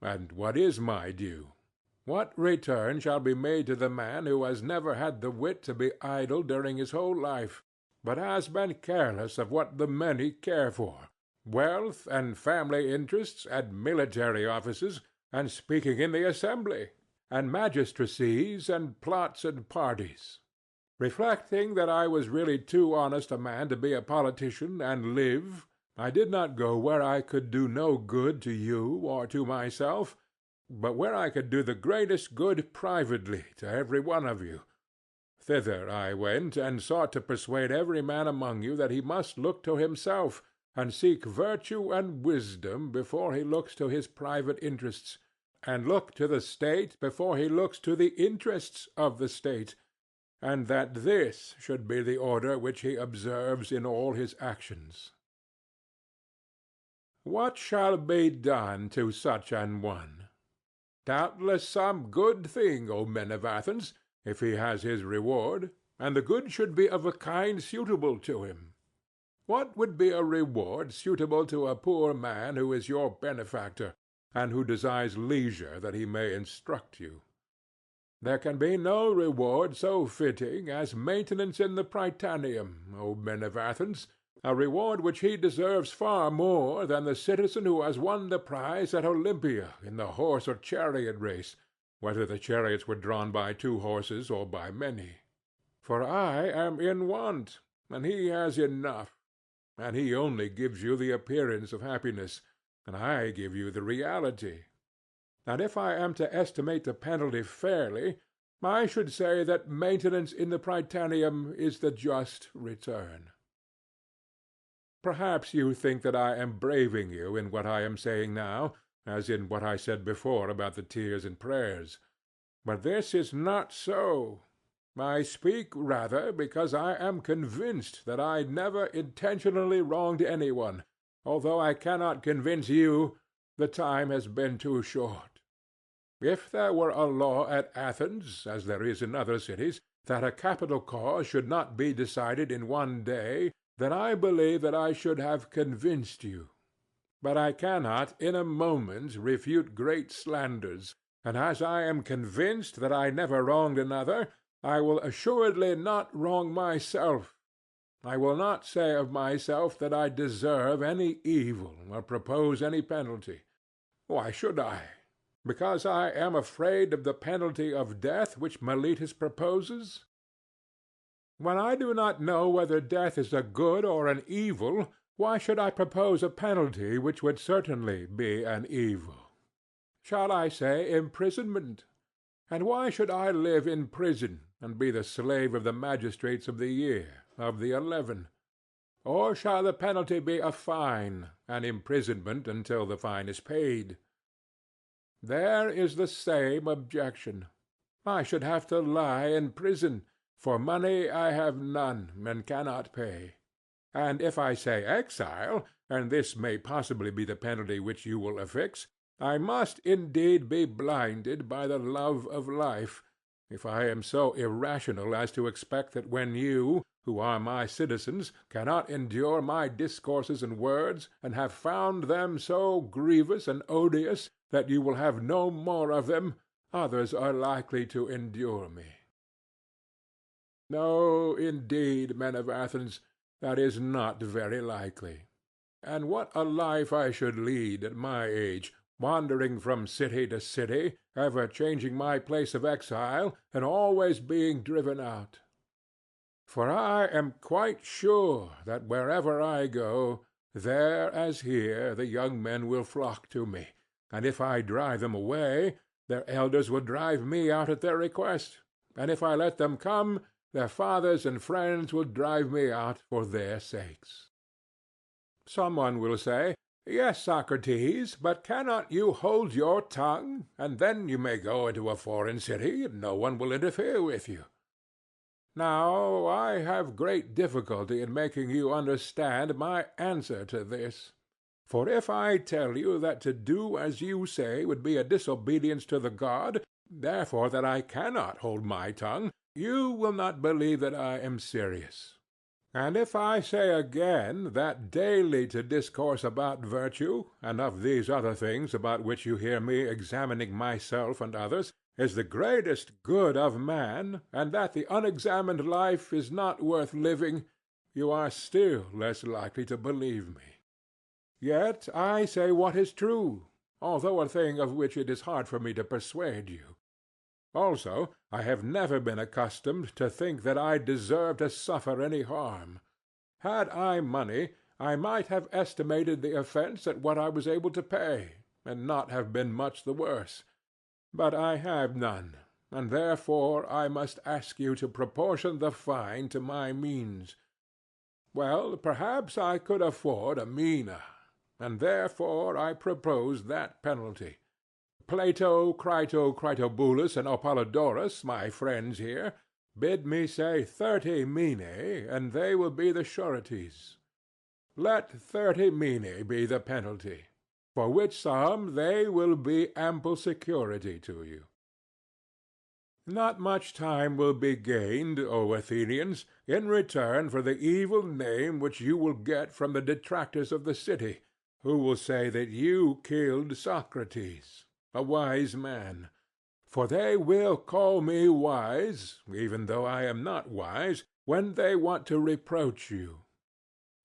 And what is my due? What return shall be made to the man who has never had the wit to be idle during his whole life, but has been careless of what the many care for, wealth and family interests and military offices, and speaking in the assembly, and magistracies and plots and parties? Reflecting that I was really too honest a man to be a politician and live, I did not go where I could do no good to you or to myself, but where I could do the greatest good privately to every one of you. Thither I went, and sought to persuade every man among you that he must look to himself, and seek virtue and wisdom before he looks to his private interests, and look to the state before he looks to the interests of the state, and that this should be the order which he observes in all his actions. What shall be done to such an one? Doubtless some good thing, O men of Athens, if he has his reward, and the good should be of a kind suitable to him. What would be a reward suitable to a poor man who is your benefactor, and who desires leisure that he may instruct you? There can be no reward so fitting as maintenance in the Prytaneum, O men of Athens, a reward which he deserves far more than the citizen who has won the prize at Olympia in the horse or chariot race, whether the chariots were drawn by 2 horses or by many. For I am in want, and he has enough, and he only gives you the appearance of happiness, and I give you the reality. And if I am to estimate the penalty fairly, I should say that maintenance in the Prytaneum is the just return. Perhaps you think that I am braving you in what I am saying now, as in what I said before about the tears and prayers. But this is not so. I speak rather because I am convinced that I never intentionally wronged any one. Although I cannot convince you, the time has been too short. If there were a law at Athens, as there is in other cities, that a capital cause should not be decided in one day, then I believe that I should have convinced you. But I cannot in a moment refute great slanders, and as I am convinced that I never wronged another, I will assuredly not wrong myself. I will not say of myself that I deserve any evil or propose any penalty. Why should I? Because I am afraid of the penalty of death which Meletus proposes? When I do not know whether death is a good or an evil, why should I propose a penalty which would certainly be an evil? Shall I say imprisonment? And why should I live in prison, and be the slave of the magistrates of the year, of the 11? Or shall the penalty be a fine, and imprisonment until the fine is paid? There is the same objection. I should have to lie in prison. For money I have none, and cannot pay. And if I say exile, and this may possibly be the penalty which you will affix, I must indeed be blinded by the love of life, if I am so irrational as to expect that when you, who are my citizens, cannot endure my discourses and words, and have found them so grievous and odious that you will have no more of them, others are likely to endure me. No, indeed, men of Athens, that is not very likely. And what a life I should lead at my age, wandering from city to city, ever changing my place of exile, and always being driven out. For I am quite sure that wherever I go, there as here the young men will flock to me, and if I drive them away, their elders will drive me out at their request, and if I let them come, their fathers and friends will drive me out for their sakes. Some one will say, "Yes, Socrates, but cannot you hold your tongue, and then you may go into a foreign city, and no one will interfere with you?" Now, I have great difficulty in making you understand my answer to this. For if I tell you that to do as you say would be a disobedience to the god, therefore that I cannot hold my tongue, you will not believe that I am serious. And if I say again that daily to discourse about virtue, and of these other things about which you hear me examining myself and others, is the greatest good of man, and that the unexamined life is not worth living, you are still less likely to believe me. Yet I say what is true, although a thing of which it is hard for me to persuade you. Also, I have never been accustomed to think that I deserve to suffer any harm. Had I money, I might have estimated the offence at what I was able to pay, and not have been much the worse. But I have none, and therefore I must ask you to proportion the fine to my means. Well, perhaps I could afford a mina, and therefore I propose that penalty. Plato, Crito, Critobulus, and Apollodorus, my friends here, bid me say 30 minae, and they will be the sureties. Let 30 minae be the penalty, for which sum they will be ample security to you. Not much time will be gained, O Athenians, in return for the evil name which you will get from the detractors of the city, who will say that you killed Socrates, a wise man. For they will call me wise, even though I am not wise, when they want to reproach you.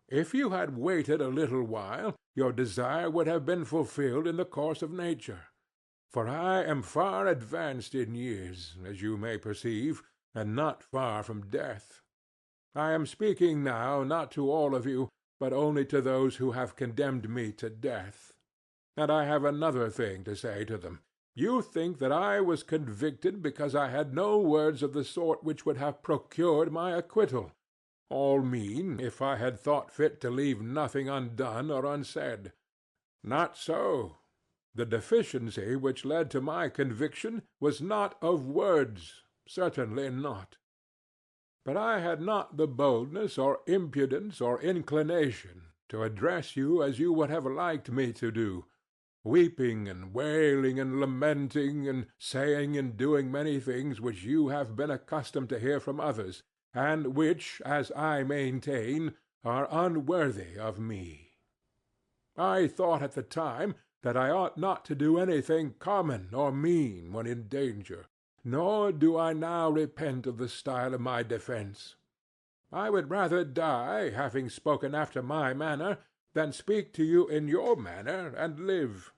If you had waited a little while, your desire would have been fulfilled in the course of nature. For I am far advanced in years, as you may perceive, and not far from death. I am speaking now not to all of you, but only to those who have condemned me to death. And I have another thing to say to them. You think that I was convicted because I had no words of the sort which would have procured my acquittal. All mean, if I had thought fit to leave nothing undone or unsaid. Not so. The deficiency which led to my conviction was not of words, certainly not. But I had not the boldness or impudence or inclination to address you as you would have liked me to do, weeping and wailing and lamenting, and saying and doing many things which you have been accustomed to hear from others, and which, as I maintain, are unworthy of me. I thought at the time that I ought not to do anything common or mean when in danger, nor do I now repent of the style of my defence. I would rather die, having spoken after my manner, than speak to you in your manner and live.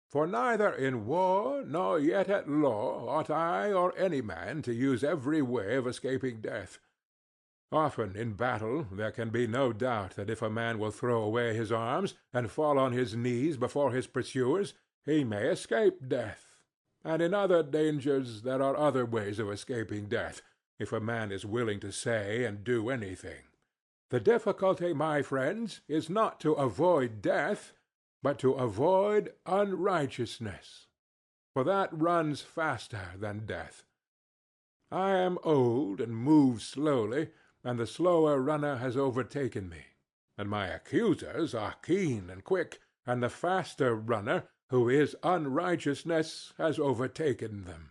For neither in war nor yet at law ought I or any man to use every way of escaping death. Often in battle there can be no doubt that if a man will throw away his arms and fall on his knees before his pursuers, he may escape death. And in other dangers there are other ways of escaping death, if a man is willing to say and do anything. The difficulty, my friends, is not to avoid death, but to avoid unrighteousness, for that runs faster than death. I am old and move slowly, and the slower runner has overtaken me, and my accusers are keen and quick, and the faster runner, who is unrighteousness, has overtaken them.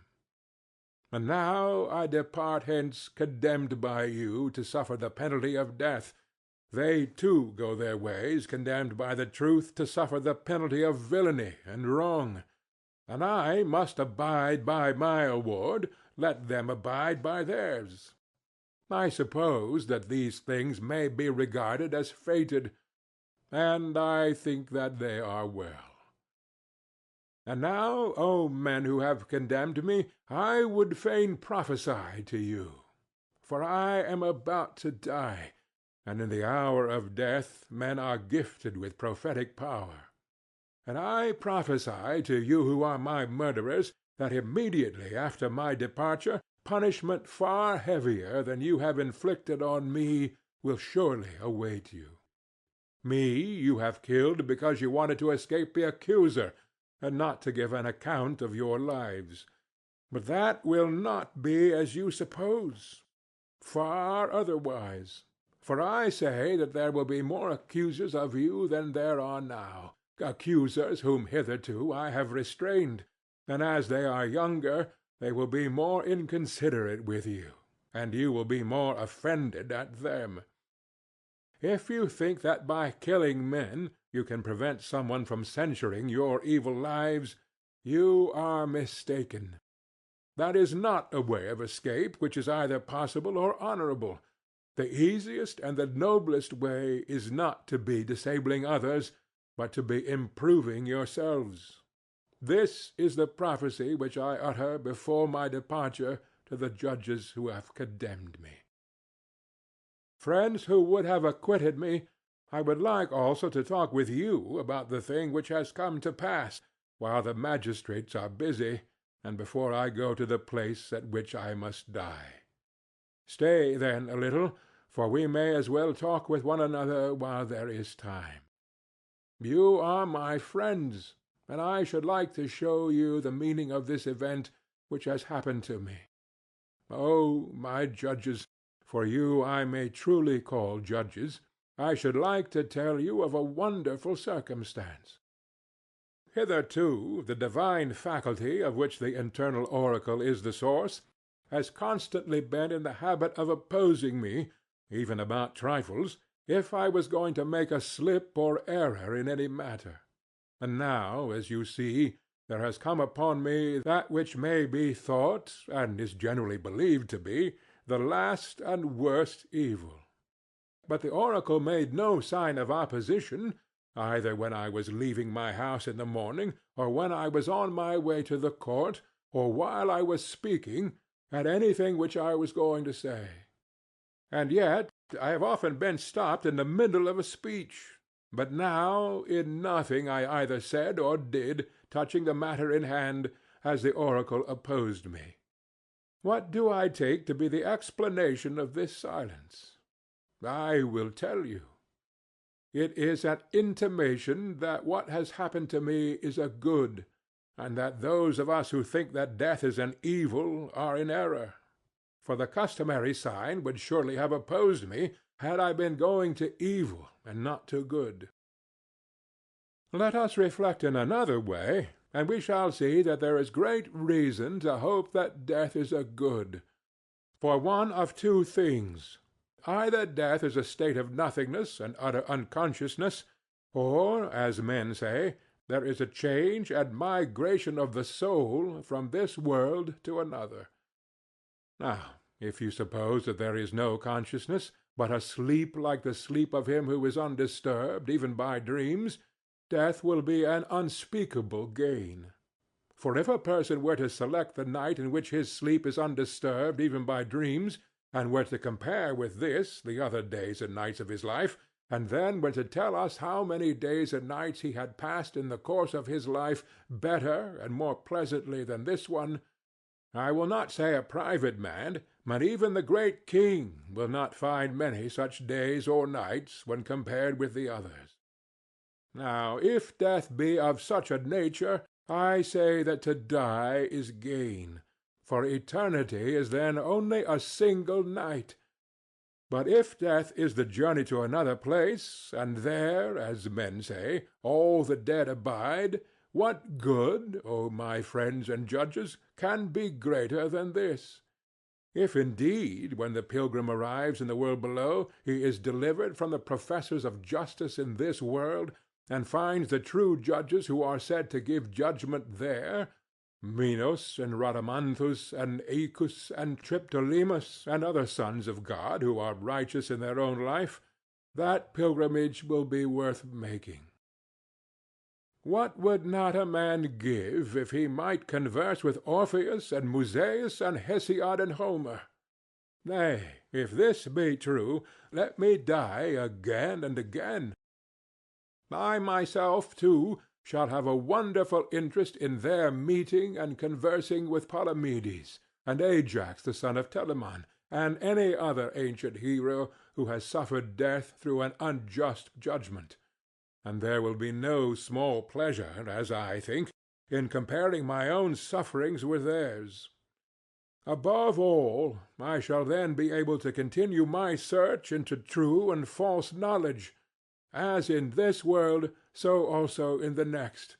And now I depart hence condemned by you to suffer the penalty of death. They too go their ways, condemned by the truth to suffer the penalty of villainy and wrong. And I must abide by my award, let them abide by theirs. I suppose that these things may be regarded as fated, and I think that they are well. And now, O men who have condemned me, I would fain prophesy to you. For I am about to die, and in the hour of death men are gifted with prophetic power. And I prophesy to you who are my murderers, that immediately after my departure punishment far heavier than you have inflicted on me will surely await you. Me you have killed because you wanted to escape the accuser, and not to give an account of your lives. But that will not be as you suppose. Far otherwise. For I say that there will be more accusers of you than there are now, accusers whom hitherto I have restrained, and as they are younger, they will be more inconsiderate with you, and you will be more offended at them. If you think that by killing men you can prevent someone from censuring your evil lives, you are mistaken. That is not a way of escape which is either possible or honorable. The easiest and the noblest way is not to be disabling others, but to be improving yourselves. This is the prophecy which I utter before my departure to the judges who have condemned me. Friends who would have acquitted me, I would like also to talk with you about the thing which has come to pass, while the magistrates are busy, and before I go to the place at which I must die. Stay, then, a little, for we may as well talk with one another while there is time. You are my friends, and I should like to show you the meaning of this event which has happened to me. Oh, my judges, for you I may truly call judges, I should like to tell you of a wonderful circumstance. Hitherto the divine faculty of which the internal oracle is the source has constantly been in the habit of opposing me, even about trifles, if I was going to make a slip or error in any matter. And now, as you see, there has come upon me that which may be thought, and is generally believed to be, the last and worst evil. But the oracle made no sign of opposition, either when I was leaving my house in the morning, or when I was on my way to the court, or while I was speaking, at anything which I was going to say. And yet I have often been stopped in the middle of a speech, but now in nothing I either said or did, touching the matter in hand, has the oracle opposed me. What do I take to be the explanation of this silence? I will tell you. It is an intimation that what has happened to me is a good, and that those of us who think that death is an evil are in error. For the customary sign would surely have opposed me had I been going to evil and not to good. Let us reflect in another way, and we shall see that there is great reason to hope that death is a good. For one of two things: either death is a state of nothingness and utter unconsciousness, or, as men say, there is a change and migration of the soul from this world to another. Now, if you suppose that there is no consciousness, but a sleep like the sleep of him who is undisturbed even by dreams, death will be an unspeakable gain. For if a person were to select the night in which his sleep is undisturbed even by dreams, and were to compare with this the other days and nights of his life, and then were to tell us how many days and nights he had passed in the course of his life better and more pleasantly than this one, I will not say a private man, but even the great king will not find many such days or nights when compared with the others. Now, if death be of such a nature, I say that to die is gain, for eternity is then only a single night. But if death is the journey to another place, and there, as men say, all the dead abide, What good, O my friends and judges, can be greater than this? If indeed, when the pilgrim arrives in the world below, he is delivered from the professors of justice in this world, and finds the true judges who are said to give judgment there, Minos and Rhadamanthus and Aeacus and Triptolemus and other sons of God who are righteous in their own life, that pilgrimage will be worth making. What would not a man give if he might converse with Orpheus and Musaeus and Hesiod and Homer? Nay, if this be true, let me die again and again. I myself, too, shall have a wonderful interest in their meeting and conversing with Palamedes, and Ajax the son of Telamon, and any other ancient hero who has suffered death through an unjust judgment. And there will be no small pleasure, as I think, in comparing my own sufferings with theirs. Above all, I shall then be able to continue my search into true and false knowledge, as in this world, so also in the next,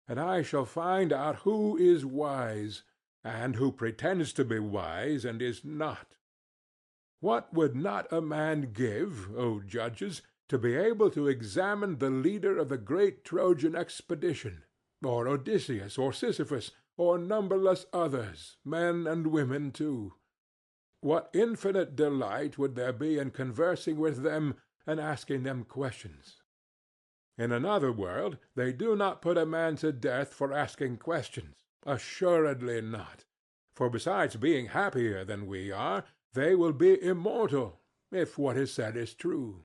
and I shall find out who is wise, and who pretends to be wise and is not. What would not a man give, O judges, to be able to examine the leader of the great Trojan expedition, or Odysseus, or Sisyphus, or numberless others, men and women too? What infinite delight would there be in conversing with them and asking them questions! In another world they do not put a man to death for asking questions, assuredly not, for besides being happier than we are, they will be immortal, if what is said is true.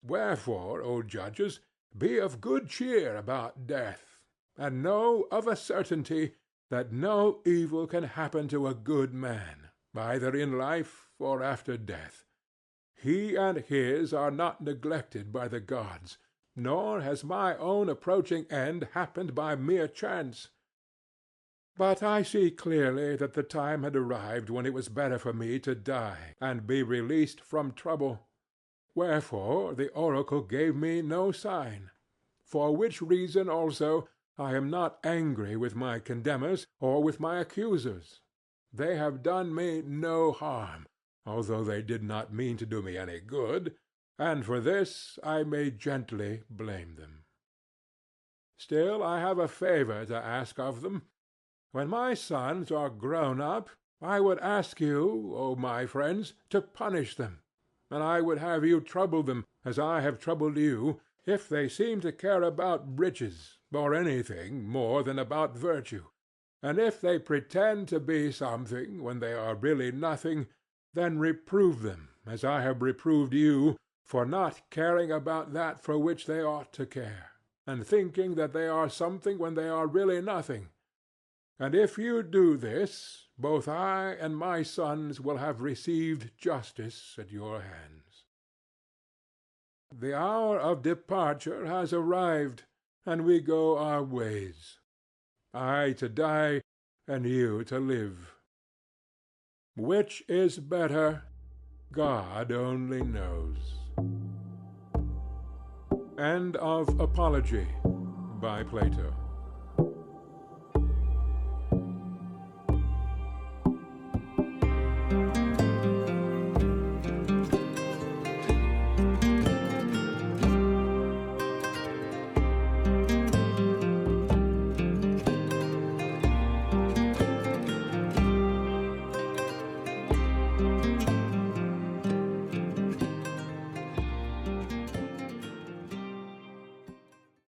Wherefore, O judges, be of good cheer about death, and know of a certainty that no evil can happen to a good man, either in life or after death. He and his are not neglected by the gods, nor has my own approaching end happened by mere chance. But I see clearly that the time had arrived when it was better for me to die and be released from trouble. Wherefore the oracle gave me no sign, for which reason also I am not angry with my condemners or with my accusers. They have done me no harm, although they did not mean to do me any good, and for this I may gently blame them. Still I have a favor to ask of them. When my sons are grown up, I would ask you, O my friends, to punish them, and I would have you trouble them, as I have troubled you, if they seem to care about riches or anything more than about virtue, and if they pretend to be something when they are really nothing, then reprove them, as I have reproved you, for not caring about that for which they ought to care, and thinking that they are something when they are really nothing. And if you do this, both I and my sons will have received justice at your hands. The hour of departure has arrived, and we go our ways, I to die, and you to live. Which is better, God only knows. End of Apology by Plato.